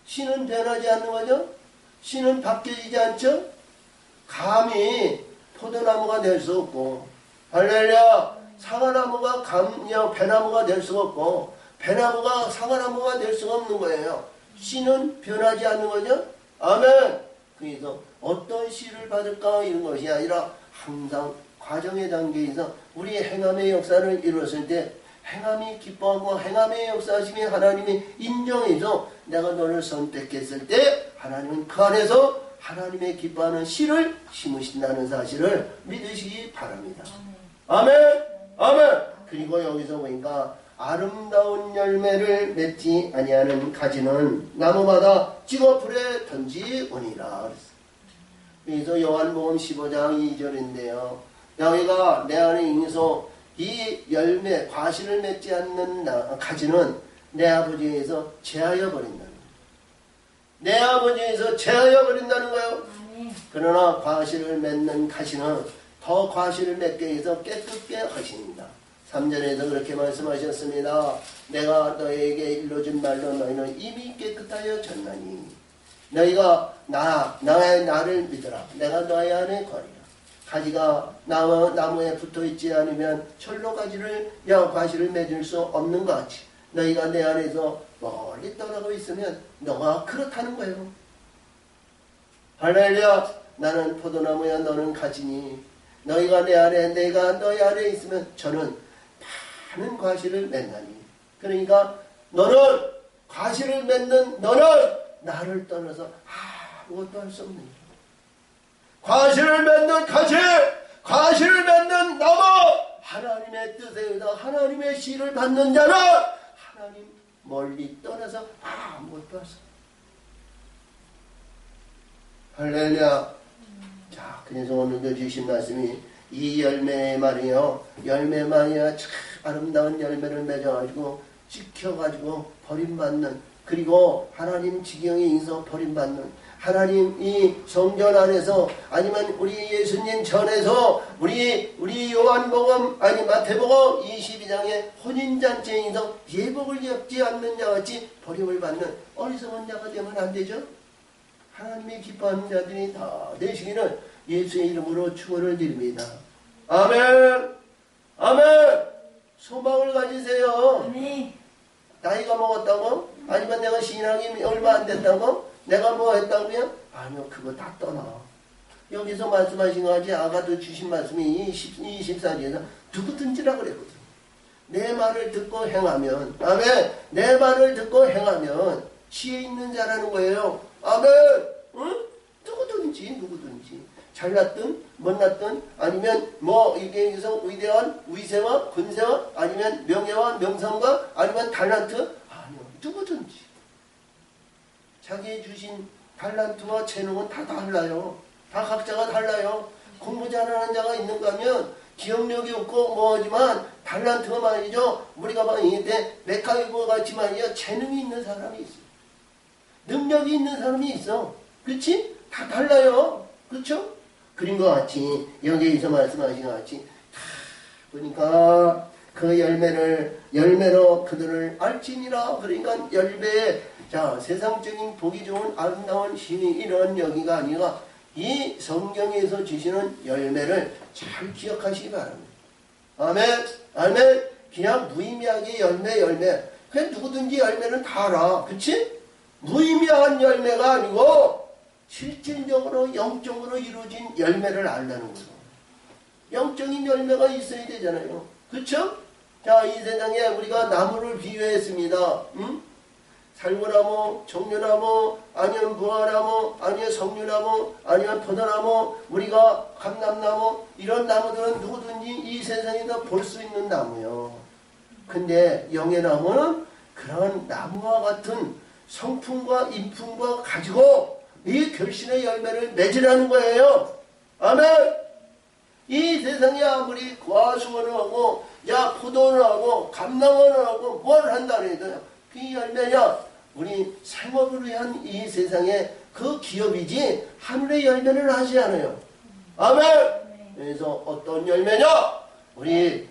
씨는 변하지 않는 거죠? 씨는 바뀌지 않죠? 감히 포도나무가 될 수 없고, 할렐루야. 사과나무가 배나무가 될 수 없고, 배나무가 사과나무가 될 수가 없는 거예요. 씨는 변하지 않는 거죠? 아멘. 그래서 어떤 씨를 받을까 이런 것이 아니라 항상 과정의 단계에서 우리 행함의 역사를 이루었을 때 행함이 기뻐하고 행함의 역사하심이 하나님이 인정해서 내가 너를 선택했을 때 하나님은 그 안에서 하나님의 기뻐하는 씨를 심으신다는 사실을 믿으시기 바랍니다. 아멘. 아멘. 그리고 여기서 보니까 아름다운 열매를 맺지 아니하는 가지는 나무마다 찍어 불에 던지오니라. 그래서 요한복음 15장 2절인데요. 여기가 내 안에 있어서 이 열매, 과실을 맺지 않는 가지는 내 아버지에서 제하여 버린다는 거예요. 내 아버지에서 제하여 버린다는 거예요. 그러나 과실을 맺는 가시는 더 과실을 맺게 해서 깨끗게 하십니다. 3절에서 그렇게 말씀하셨습니다. 내가 너에게 일러준 말로 너희는 이미 깨끗하여 졌나니 너희가 나를 믿으라. 내가 너희 안에 거리라. 가지가 나무에 붙어있지 않으면 철로 과실을 맺을 수 없는 것 같이 너희가 내 안에서 멀리 떠나고 있으면 너가 그렇다는 거예요. 할렐루야. 나는 포도나무야 너는 가지니 너희가 내 안에 내가 너희 안에 있으면 저는 많은 과실을 맺나니. 그러니까 너는 과실을 맺는 너는 나를 떠나서 아무것도 할 수 없는 거야. 과실을 맺는 가지, 과실을 맺는 나무, 하나님의 뜻에 의해 하나님의 시를 받는 자는 하나님 멀리 떠나서 아무것도 할 수 없어. 할렐루야. 자, 그래서 오늘도 주신 말씀이 이 열매 말이요, 열매 말이야 참 아름다운 열매를 맺어가지고 지켜가지고 버림받는, 그리고 하나님 지경에 있어 버림받는, 하나님 이 성전 안에서 아니면 우리 예수님 전에서 우리 요한복음 아니 마태복음 22장의 혼인잔치에 있어 예복을 입지 않는 자같이 버림을 받는 어리석은 자가 되면 안 되죠. 하나님이 기뻐하는 자들이 다 되시기를 예수의 이름으로 축원을 드립니다. 아멘. 아멘. 소망을 가지세요. 아멘. 나이가 먹었다고? 아니면 내가 신앙이 얼마 안 됐다고? 내가 뭐 했다고요? 아니요, 그거 다 떠나. 여기서 말씀하신 거 같이 아까도 주신 말씀이 24절에서 누구든지라 그랬거든. 내 말을 듣고 행하면, 아멘. 내 말을 듣고 행하면 지혜 있는 자라는 거예요. 아멘. 응? 누구든지. 잘났든 못났든 아니면 뭐 이게 여기서 위대한 위세와 근세와 아니면 명예와 명성과 아니면 달란트, 아니요, 누구든지 자기 주신 달란트와 재능은 다 달라요. 다 각자가 달라요. 공부 잘하는 자가 있는가 하면 기억력이 없고 뭐지만 달란트가 말이죠, 우리가 막 이때 메카이버 같이 말이야 재능이 있는 사람이 있어. 능력이 있는 사람이 있어. 그렇지? 다 달라요. 그렇죠? 그린 것 같이 여기에서 말씀하신 것 같이 다 보니까 그 열매로 그들을 알지니라. 그러니까 열매, 자, 세상적인 보기 좋은 아름다운 힘이 이런 여기가 아니라 이 성경에서 주시는 열매를 잘 기억하시기 바랍니다. 아멘. 아멘. 그냥 무의미하게 열매. 그냥 누구든지 열매는 다 알아. 그치? 무의미한 열매가 아니고 실질적으로 영적으로 이루어진 열매를 알라는 거죠. 영적인 열매가 있어야 되잖아요. 그쵸? 자, 이 세상에 우리가 나무를 비유했습니다. 응? 살구나무, 종려나무, 아니면 무화나무, 아니면 석류나무, 아니면 포도나무, 우리가 감람나무, 이런 나무들은 누구든지 이 세상에서 볼 수 있는 나무요. 근데 영의 나무는 그런 나무와 같은 성품과 인품과 가지고 이 결신의 열매를 맺으라는 거예요. 아멘. 이 세상에 아무리 과수원을 하고 포도를 하고 감남원을 하고 뭘 한다 해도요, 그 열매냐 우리 생업을 위한 이 세상에 그 기업이지 하늘의 열매를 하지 않아요. 아멘. 그래서 어떤 열매냐, 우리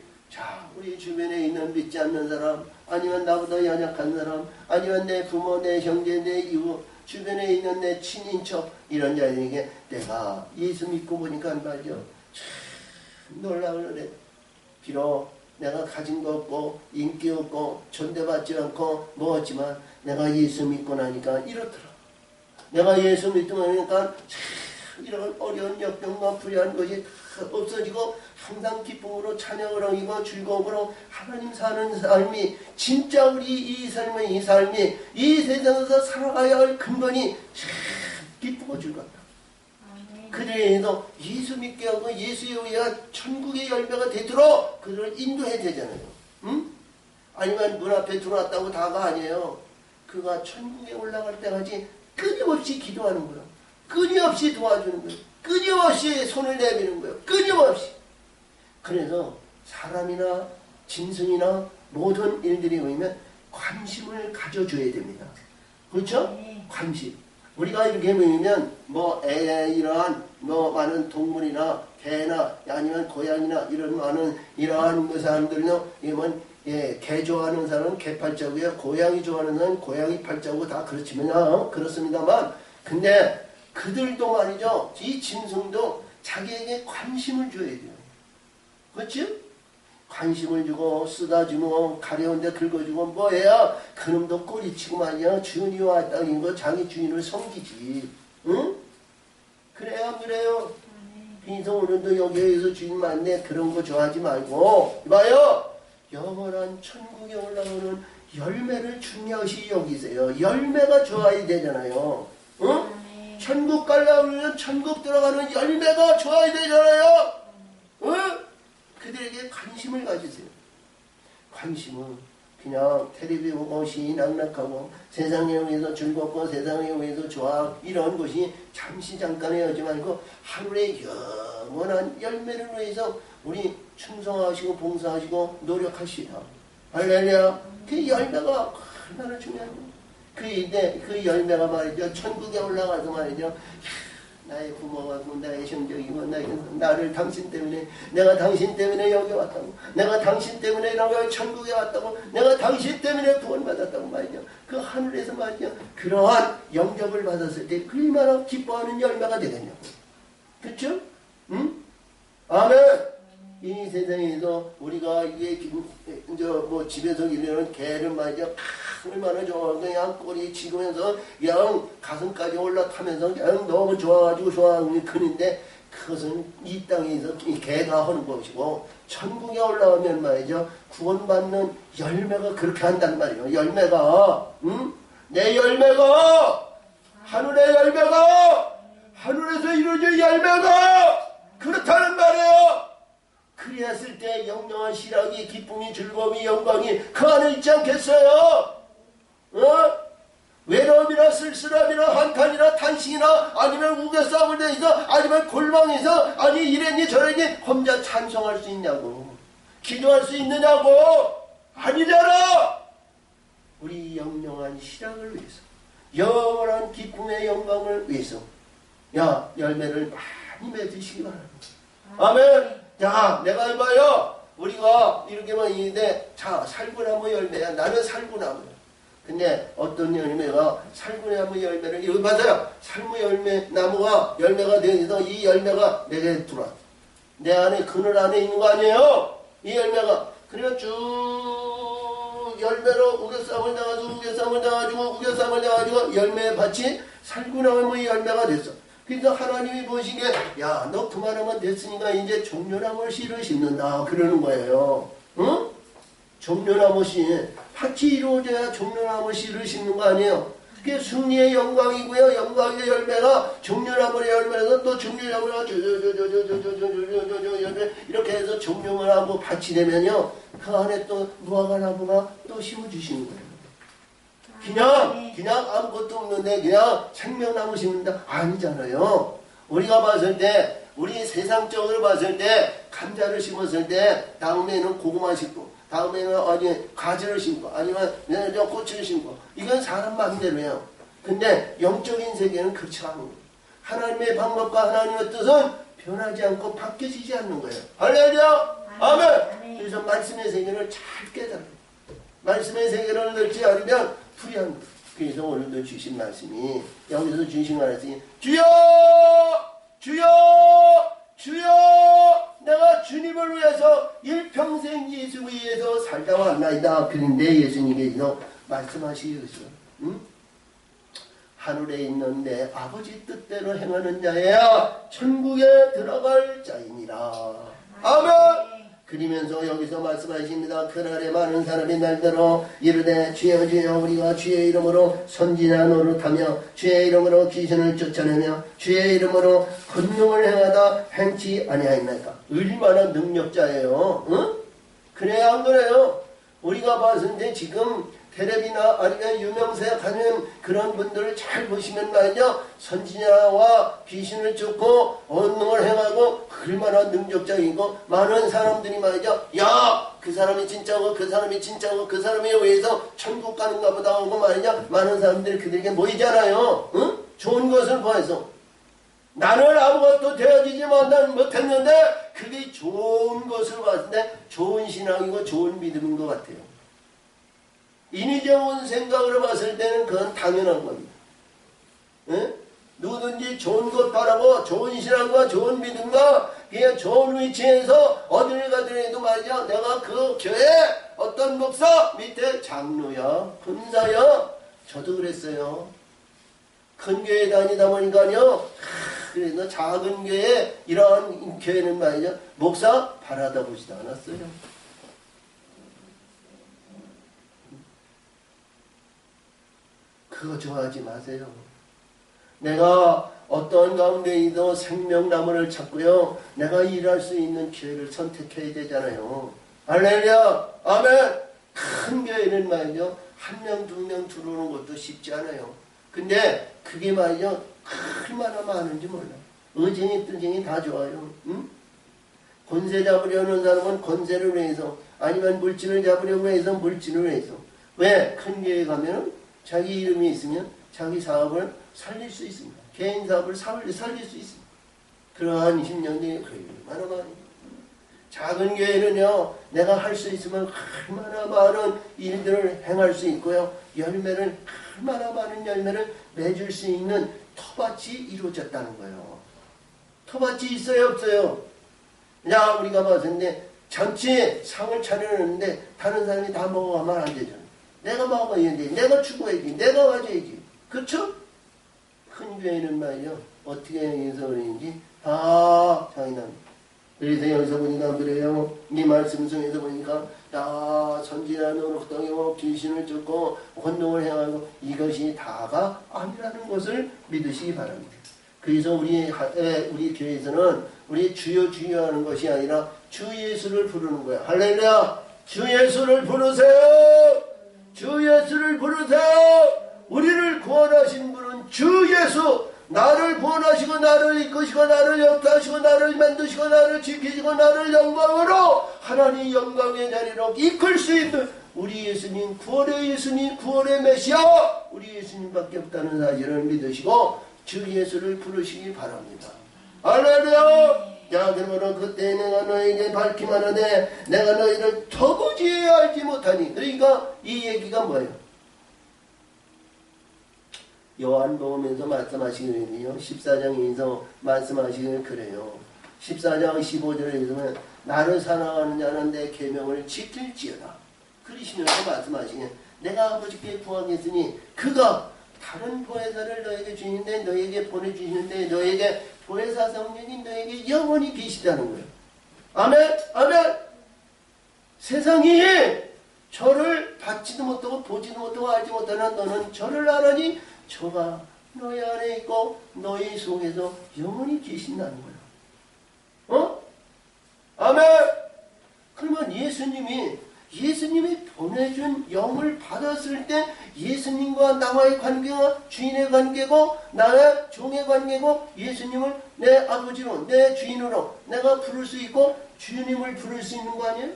주변에 있는 믿지 않는 사람, 아니면 나보다 연약한 사람, 아니면 내 부모, 내 형제, 내 이웃, 주변에 있는 내 친인척, 이런 자에게 내가 예수 믿고 보니까 말이죠, 참 놀라우네. 비록 내가 가진 거 없고 인기 없고 존대받지 않고 뭐었지만 내가 예수 믿고 나니까 이렇더라. 내가 예수 믿고 나니까 참 이런 어려운 역경과 불의한 것이 다 없어지고 항상 기쁨으로 찬양을 하고 즐거움으로 하나님 사는 삶이, 진짜 우리 이 삶이 이 세상에서 살아가야 할 근본이 참 기쁘고 즐겁다. 그래서 예수 믿게 하고 예수에 의한 천국의 열매가 되도록 그들을 인도해야 되잖아요. 응? 아니면 문 앞에 들어왔다고 다가 아니에요. 그가 천국에 올라갈 때까지 끊임없이 기도하는 거예요. 끊임없이 도와주는 거예요. 끊임없이 손을 내미는 거예요. 끊임없이. 그래서 사람이나 짐승이나 모든 일들이 오면 관심을 가져줘야 됩니다. 그렇죠? 관심. 우리가 이렇게 모이면 이러한 많은 동물이나 개나 아니면 고양이나 이런 많은 이러한 사람들은요, 개 좋아하는 사람은 개 팔자고요, 고양이 좋아하는 사람은 고양이 팔자고 다 그렇지만요, 그렇습니다만, 근데 그들도 말이죠, 이 짐승도 자기에게 관심을 줘야 돼요. 그렇지? 관심을 주고 쓰다주고 가려운 데 긁어주고 뭐해야 그놈도 꼬리치고 말이야 주인이 왔다는 거 자기 주인을 섬기지. 응? 그래요 안 그래요? 그래서 오늘도 여기에서 주인 만네 그런 거 좋아하지 말고 이봐요, 영원한 천국에 올라오는 열매를 중요시 여기세요. 열매가 좋아야 되잖아요. 응? 천국 가려면 천국 들어가는 열매가 좋아야 되잖아요. 응? 그들에게 관심을 가지세요. 관심은 그냥 텔레비 보고 신앙락하고 세상에 의해서 즐겁고 세상에 의해서 좋아 이런 것이 잠시 잠깐에 하지 말고 하루의 영원한 열매를 위해서 우리 충성하시고 봉사하시고 노력하시라. 할렐루야. 그 열매가 얼마나 중요해요. 그 열매가 말이죠, 천국에 올라가서 말이죠, 나의 부모하고 나의 형제이고 나를 당신 때문에, 내가 당신 때문에 여기 왔다고, 내가 당신 때문에 내가 천국에 왔다고, 내가 당신 때문에 구원받았다고 말이죠. 그 하늘에서 말이죠, 그러한 영접을 받았을 때 얼마나 기뻐하는 열매가 되겠냐고. 그렇죠? 응? 아멘. 이 세상에서 우리가 이게 집에서 기르는 개를 말이죠, 얼마나 좋아. 그냥 꼬리 치고면서 그냥 가슴까지 올라타면서 그냥 너무 좋아가지고 좋아하는 큰인데, 그것은 이 땅에서 이 개가 하는 것이고, 천국에 올라오면 말이죠, 구원받는 열매가 그렇게 한단 말이에요. 열매가, 응? 내 열매가, 하늘의 열매가, 하늘에서 이루어진 열매가 그렇다는 말이에요. 그리했을 때 영영한 시락이, 기쁨이, 즐거움이, 영광이 그 안에 있지 않겠어요? 외로움이나 쓸쓸함이나 한탄이나 탄식이나 아니면 우겨싸움을 내서 아니면 골망에서 아니 이랬니 저랬니 혼자 찬송할 수 있냐고, 기도할 수 있느냐고. 아니잖아. 우리 영영한 시락을 위해서, 영원한 기쁨의 영광을 위해서 열매를 많이 맺으시기 바랍니다. 아멘. 자, 내가 이봐요, 우리가 이렇게만 있는데, 자, 살구나무 열매야. 나는 살구나무야. 근데 어떤 열매가 살구나무 열매를, 이거 맞아요. 살구 열매, 나무가 열매가 되어서 이 열매가 내게 들어와. 내 안에, 그늘 안에 있는 거 아니에요? 이 열매가. 그래가 쭉 열매로 우겨쌈을 우겨쌈을 내가지고 열매 밭이 살구나무 열매가 됐어. 그래서 하나님이 보시기에, 야, 너 그만하면 됐으니까 이제 종려나무 씨를 심는다 그러는 거예요. 응? 종려나무 씨, 밭이 이루어져야 종려나무 씨를 심는 거 아니에요. 그게 승리의 영광이고요. 영광의 열매가 종려나무의 열매에서 또 종려나무가 이렇게 해서 종려를 하고 밭이 되면요, 그 안에 또 무화과나무가 또 심어주시는 거예요. 그냥 아무것도 없는데 그냥 생명나무 심는다? 아니잖아요. 우리가 봤을 때, 우리 세상적으로 봤을 때 감자를 심었을 때 다음에는 고구마 심고, 다음에는 가지를 심고, 아니면 고추를 심고, 이건 사람 마음대로예요. 근데 영적인 세계는 그렇지 않은 거예요. 하나님의 방법과 하나님의 뜻은 변하지 않고 바뀌어지지 않는 거예요. 할렐루야. 아멘. 그래서 말씀의 세계를 잘 깨달아요. 말씀의 세계를 넓지 않으면 불의한 거예요. 그래서 오늘도 주신 말씀이, 여기서 주신 말씀이, 주여! 주여! 주여! 내가 주님을 위해서 일평생 예수 위해서 살다 왔나이다. 그런데 예수님께서 말씀하시겠어요. 응? 하늘에 있는 내 아버지 뜻대로 행하는 자야 천국에 들어갈 자이니라. 아멘. 그러면서 여기서 말씀하십니다. 그날에 많은 사람이 날더러 이르되 주여 주여 우리가 주의 이름으로 선지자 노릇하며 주의 이름으로 귀신을 쫓아내며 주의 이름으로 권능을 행하다 행치 아니하였나이까. 얼마나 능력자예요. 응? 그래야 안 그래요? 우리가 봤을 때 지금 텔레비나 아니면 유명세 가는 그런 분들을 잘 보시면 말이죠, 선지자와 귀신을 쫓고 언능을 행하고 얼마나 능력자이고, 많은 사람들이 말이죠, 야, 그 사람이 진짜고 그 사람이 진짜고 그 사람에 의해서 천국 가는가 보다 하고 말이죠, 많은 사람들이 그들에게 모이잖아요. 응? 좋은 것을 보아서 나는 아무것도 되어지지 못했는데 그게 좋은 것을 봤을 때 좋은 신앙이고 좋은 믿음인 것 같아요. 인위적인 생각으로 봤을 때는 그건 당연한 겁니다. 예? 누구든지 좋은 것 바라고 좋은 신앙과 좋은 믿음과 그냥 좋은 위치에서 어디를 가더라도 말이야 내가 그 교회 어떤 목사 밑에 장로야 군사야 저도 그랬어요. 큰 교회 다니다 보니까요 그래서 작은 교회 이러한 교회는 말이죠 목사 바라다 보지도 않았어요. 그거 좋아하지 마세요. 내가 어떤 가운데에도 생명나무를 찾고요. 내가 일할 수 있는 교회를 선택해야 되잖아요. 할렐루야. 아멘. 큰 교회는 말이죠. 한 명, 두 명 들어오는 것도 쉽지 않아요. 근데 그게 말이죠. 얼마나 많은지 몰라. 의쟁이 뜨쟁이 다 좋아요. 응? 권세 잡으려는 사람은 권세를 위해서 아니면 물질을 잡으려고 해서 물질을 위해서. 왜? 큰 교회 가면은 자기 이름이 있으면 자기 사업을 살릴 수 있습니다. 개인 사업을 살릴 수 있습니다. 그러한 심령들이 얼마나 많이. 작은 교회는요, 내가 할 수 있으면 얼마나 많은 일들을 행할 수 있고요, 열매를, 얼마나 많은 열매를 맺을 수 있는 터밭이 이루어졌다는 거예요. 터밭이 있어요, 없어요? 야, 우리가 봤는데, 잔치에 상을 차려놨는데, 다른 사람이 다 먹어가면 안 되잖아요. 내가 먹어야 돼. 내가 추구해야지. 내가 가져야지. 그렇죠? 큰 교회는 말이요. 어떻게 해서 그런지 다 장인합니다. 그래서 여기서 보니까 그래요. 이 말씀 중에서 보니까 야 선지자는 흑당이고 귀신을 쫓고 혼동을 행하고 이것이 다가 아니라는 것을 믿으시기 바랍니다. 그래서 우리 교회에서는 우리 주여 하는 것이 아니라 주 예수를 부르는 거야. 할렐루야. 주 예수를 부르세요. 주 예수를 부르세요. 우리를 구원하신 분은 주 예수. 나를 구원하시고 나를 이끄시고 나를 역사하시고 나를 만드시고 나를 지키시고 나를 영광으로 하나님 영광의 자리로 이끌 수 있는 우리 예수님, 구원의 예수님, 구원의 메시아 우리 예수님밖에 없다는 사실을 믿으시고 주 예수를 부르시기 바랍니다. 할렐루야. 자, 그러므로 그때 내가 너에게 밝히마라되 내가 너희를 도무지 알지 못하니. 그러니까 이 얘기가 뭐예요? 요한복음에서 말씀하시기는요. 14장에서 말씀하시기는 그래요. 14장 15절에 보면 나를 사랑하는 자는 내 계명을 지킬지어다. 그러시면서 말씀하시기는 내가 아버지께 구하겠으니 그가 다른 보혜사를 너에게 주시는데 너에게 보내주시는데 너에게 보혜사 성령이 너에게 영원히 계시다는 거예요. 아멘. 아멘. 세상이 저를 받지도 못하고 보지도 못하고 알지 못하는 너는 저를 알아니 저가 너희 안에 있고 너희 속에서 영원히 계신다는 거예요. 아멘. 그러면 예수님이 보내준 영을 받았을 때 예수님과 나와의 관계가 주인의 관계고 나의 종의 관계고 예수님을 내 아버지로 내 주인으로 내가 부를 수 있고 주님을 부를 수 있는 거 아니에요?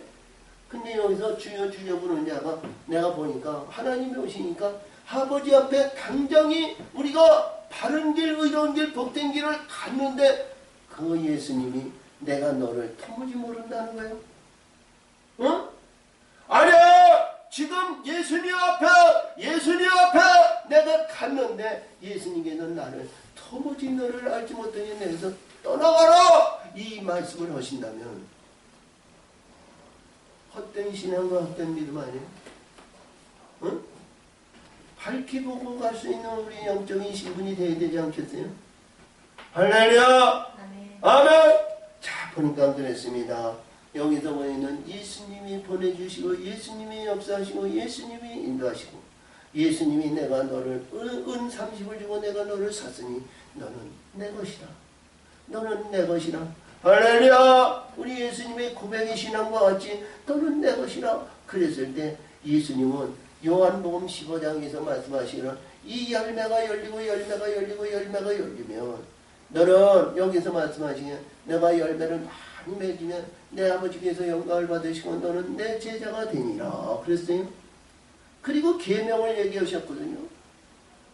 근데 여기서 주여 부르는 자가 내가 보니까 하나님이 오시니까 아버지 앞에 당장이 우리가 바른 길, 의로운 길, 복된 길을 갔는데 그 예수님이 내가 너를 도무지 모른다는 거예요. 응? 아니야! 지금 예수님 앞에 내가 갔는데 예수님께서는 나를 도무지 너를 알지 못하니 내게서 떠나가라! 이 말씀을 하신다면 헛된 신앙과 헛된 믿음 아니에요? 응? 밝히 보고 갈 수 있는 우리 영적인 신분이 되어야 되지 않겠어요? 할렐루야! 아멘! 자, 보니까 그랬습니다. 여기서 보이는 예수님이 보내주시고 예수님이 역사하시고 예수님이 인도하시고 예수님이 내가 너를 은 30을 주고 내가 너를 샀으니 너는 내 것이다. 너는 내 것이라. 할렐루야! 우리 예수님의 고백의 신앙과 같이 너는 내 것이라 그랬을 때 예수님은 요한복음 15장에서 말씀하시는 이 열매가 열리고 열매가 열리고 열매가 열리면 너는 여기서 말씀하시는 내가 열매를 많이 맺으면 내 아버지께서 영광을 받으시고 너는 내 제자가 되니라 그랬어요. 그리고 계명을 얘기하셨거든요.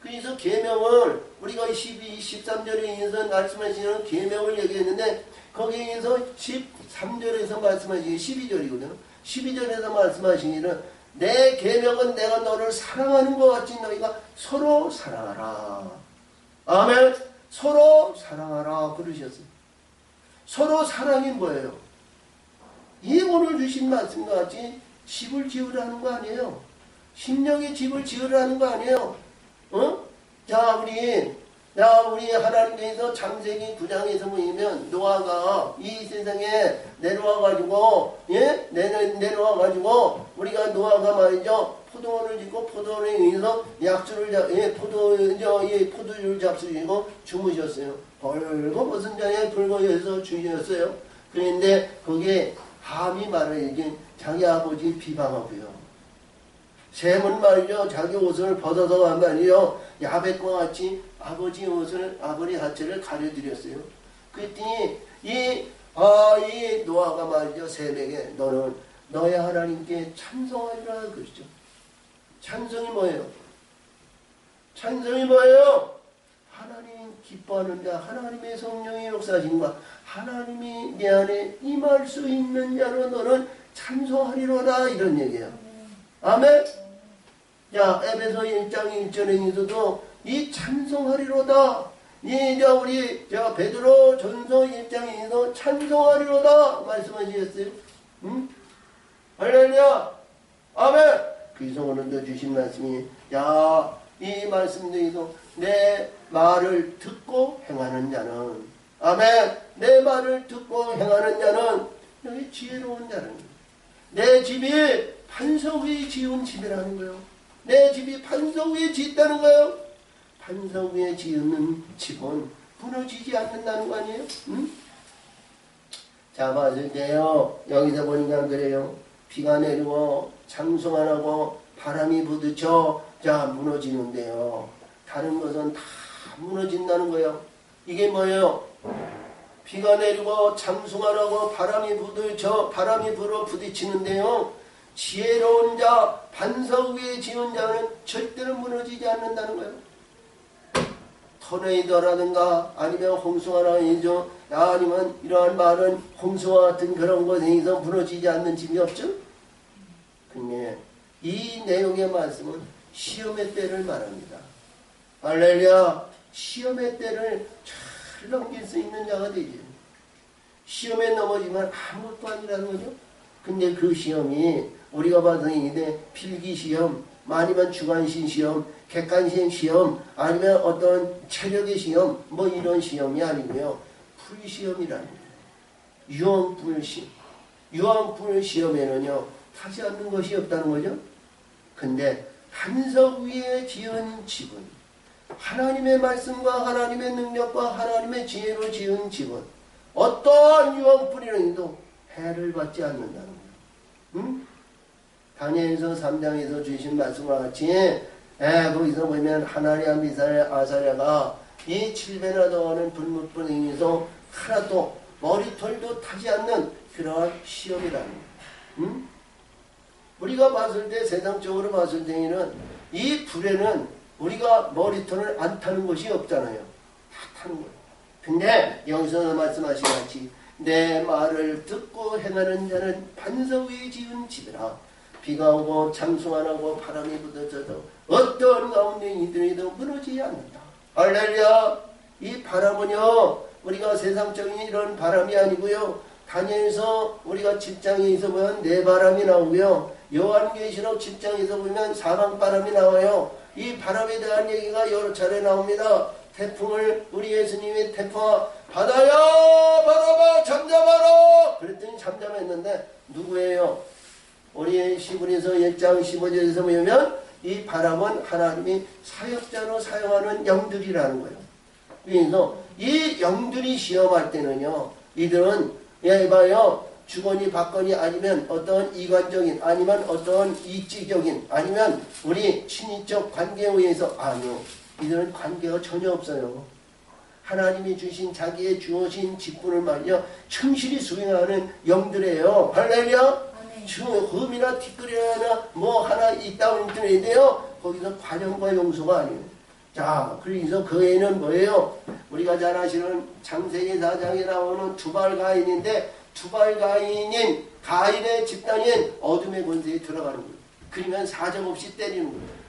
그 여기서 계명을 우리가 12, 13절에 말씀하시는 계명을 얘기했는데 거기에서 13절에서 말씀하시기 12절이거든요. 12절에서 말씀하시기는 내 계명은 내가 너를 사랑하는 것 같이 너희가 서로 사랑하라. 아멘. 서로 사랑하라 그러셨어요. 서로 사랑이 뭐예요? 이 오늘 주신 말씀과 같이 집을 지으라는 거 아니에요. 심령의 집을 지으라는 거 아니에요. 자, 우리 하나님께서 창세기 9장에서 보면 노아가 이 세상에 내려와가지고, 예? 내려와가지고, 우리가 노아가 말이죠. 포도원을 짓고 포도원에 의해서 포도주를 잡수시고 주무셨어요. 벌거벗은 자에 불거해서 주셨어요. 그런데 거기에 함이 말하지 자기 아버지 비방하고요. 셈은 말이죠. 자기 옷을 벗어서 한 말이요. 야벳과 같이 아버지 옷을, 아버지 하체를 가려드렸어요. 그랬더니 이 노아가 말이죠. 셈에게 너는 너의 하나님께 찬송하리라 그러죠. 찬송이 뭐예요? 찬송이 뭐예요? 하나님 기뻐하는 자, 하나님의 성령의 역사하심과 하나님이 내 안에 임할 수 있는 자로 너는 찬송하리로다 이런 얘기예요. 아멘. 자, 에베소 1장 1절에서도 이 찬송하리로다. 우리 베드로 전서 1장에서 찬송하리로다 말씀하시겠어요? 응? 할렐루야. 아멘. 그래서 오늘도 주신 말씀이 이 말씀 중에서 내 말을 듣고 행하는 자는 아멘. 내 말을 듣고 행하는 자는 여기 지혜로운 자는 내 집이 반석 위에 지은 집이라는 거예요. 내 집이 반석 위에 짓다는 거예요. 반석 위에 지은 집은 무너지지 않는다는 거 아니에요? 응? 자, 봤을 때요. 여기서 보니까 그래요. 비가 내리고 장성 안 하고 바람이 부딪혀 무너지는데요. 다른 것은 다 무너진다는 거예요. 이게 뭐예요? 비가 내리고 장성 안 하고 바람이 불어 부딪히는데요. 지혜로운 자, 반석 위에 지은 자는 절대로 무너지지 않는다는 거예요. 토네이도라든가 아니면 홍수가 나죠. 아니면 이러한 말은 홍수와 같은 그런 것에 의해서 무너지지 않는 집이 없죠. 근데 이 내용의 말씀은 시험의 때를 말합니다. 할렐루야. 시험의 때를 잘 넘길 수 있는 자가 되지. 시험에 넘어지면 아무것도 아니라는 거죠. 근데 그 시험이 우리가 받은 이제 필기시험, 아니면 주관식 시험, 객관식 시험, 아니면 어떤 체력의 시험, 뭐 이런 시험이 아니고요. 풀시험이라는 거예요. 유황풀 시험에는요, 타지 않는 것이 없다는 거죠. 근데 반석 위에 지은 집은, 하나님의 말씀과 하나님의 능력과 하나님의 지혜로 지은 집은 어떠한 유황풀이라도 해를 받지 않는다는 거예요. 응? 다니엘서 3장에서 주신 말씀과 같이 거기서 보면 하나리아, 미사엘, 아사랴가 이 7배나 더하는 불못불에 의해서 하나도 머리털도 타지 않는 그러한 시험이라는 거예요. 응? 우리가 봤을 때, 세상적으로 봤을 때에는 이 불에는 우리가 머리털을 안 타는 것이 없잖아요. 다 타는 거예요. 근데 여기서 말씀하신 같이 내 말을 듣고 행하는 자는 반석 위에 지은 집이라. 비가 오고 장수 안 하고 바람이 부딪혀도 어떤 가운데 이들에도 무너지지 않는다. 할렐루야. 이 바람은요, 우리가 세상적인 이런 바람이 아니고요. 다니엘서 우리가 7장에서 보면 내 바람이 나오고요. 요한계시록 10장에서 보면 사망바람이 나와요. 이 바람에 대한 얘기가 여러 차례 나옵니다. 태풍을 우리 예수님이 태풍아 바다야 바람아 잠잠하라 그랬더니 잠잠했는데 누구예요? 우리 시브리서 1장 15절에서 보면 이 바람은 하나님이 사역자로 사용하는 영들이라는 거예요. 그래서 이 영들이 시험할 때는요, 이들은 봐요, 주거니 받거니 아니면 어떤 이관적인 아니면 어떤 이익적인 아니면 우리 친인적 관계에 의해서 아니요, 이들은 관계가 전혀 없어요. 하나님이 주신 자기의 주어진 직분을 말이요 충실히 수행하는 영들이에요. 할렐루야. 흠이나 티끌이나 뭐 하나 있다고 들어야 돼요. 거기서 관용과 용서가 아니에요. 자, 그래서 그 애는 뭐예요? 우리가 잘 아시는 창세기 4장에 나오는 두발가인인데, 두발가인인 가인의 집단인 어둠의 권세에 들어가는 거예요. 그러면 사정없이 때리는 거예요.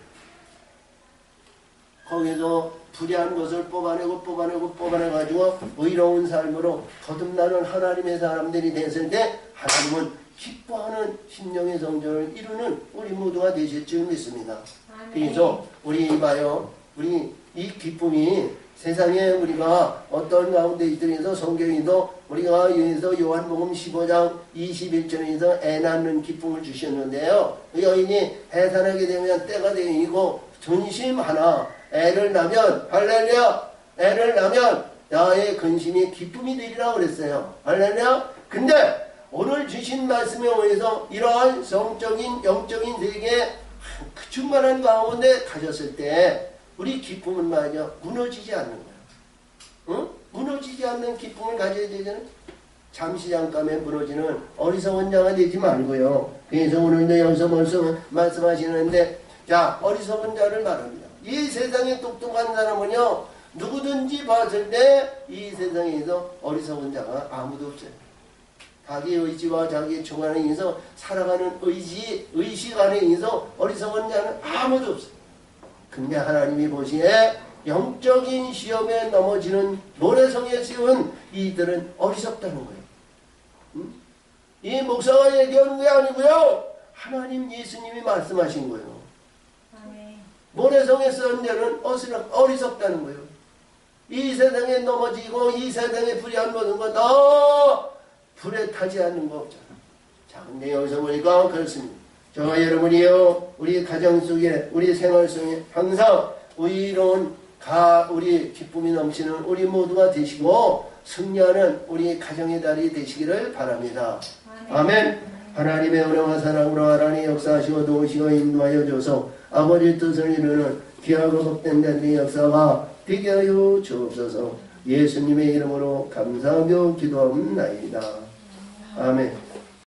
거기서 불의한 것을 뽑아내가지고 의로운 삶으로 거듭나는 하나님의 사람들이 됐을 때 하나님은 기뻐하는 심령의 성전을 이루는 우리 모두가 되실 줄 믿습니다. 그래서 우리 봐요. 우리 이 기쁨이 세상에 우리가 어떤 가운데 있더라도 성경에도 우리가 여기서 요한복음 15장 21절에서 애 낳는 기쁨을 주셨는데요. 여인이 해산하게 되면 때가 되고 전심 하나 애를 낳으면 할렐루야 애를 낳으면 나의 근심이 기쁨이 되리라 그랬어요. 할렐루야. 근데 오늘 주신 말씀에 의해서 이러한 성적인 영적인 세계에 충만한 가운데 가졌을 때 우리 기쁨은 말이야 무너지지 않는 거야. 응? 무너지지 않는 기쁨을 가져야 되잖아요. 잠시 잠깐에 무너지는 어리석은 자가 되지 말고요. 그래서 오늘도 여기서 벌써 말씀하시는데 자 어리석은 자를 말합니다. 이 세상에 똑똑한 사람은요 누구든지 봤을 때 이 세상에서 어리석은 자가 아무도 없어요. 자기 의지와 자기 종 안에 의해서 살아가는 의식 안에 의해서 어리석은 자는 아무도 없어요. 근데 하나님이 보시기에 영적인 시험에 넘어지는 모래성에 씌운 이들은 어리석다는 거예요. 응? 이 목사가 얘기하는 게 아니고요. 하나님 예수님이 말씀하신 거예요. 모래성에 씌운 자는 어리석다는 거예요. 이 세상에 넘어지고 이 세상에 불의한 모든 거 다 불에 타지 않는 거 없잖아. 자, 근데 여기서 보니까 그렇습니다. 저와 여러분이요, 우리 가정 속에, 우리 생활 속에 항상 의로운 우리 기쁨이 넘치는 우리 모두가 되시고 승리하는 우리 가정의 달이 되시기를 바랍니다. 아멘. 하나님의 은혜와 사랑으로 하나님 역사하시고 도우시고 인도하여 줘서 아버지 뜻을 이루는 귀하고 복된 된 역사가 되게 하여 주옵소서. 예수님의 이름으로 감사하며 기도합니다. 아멘.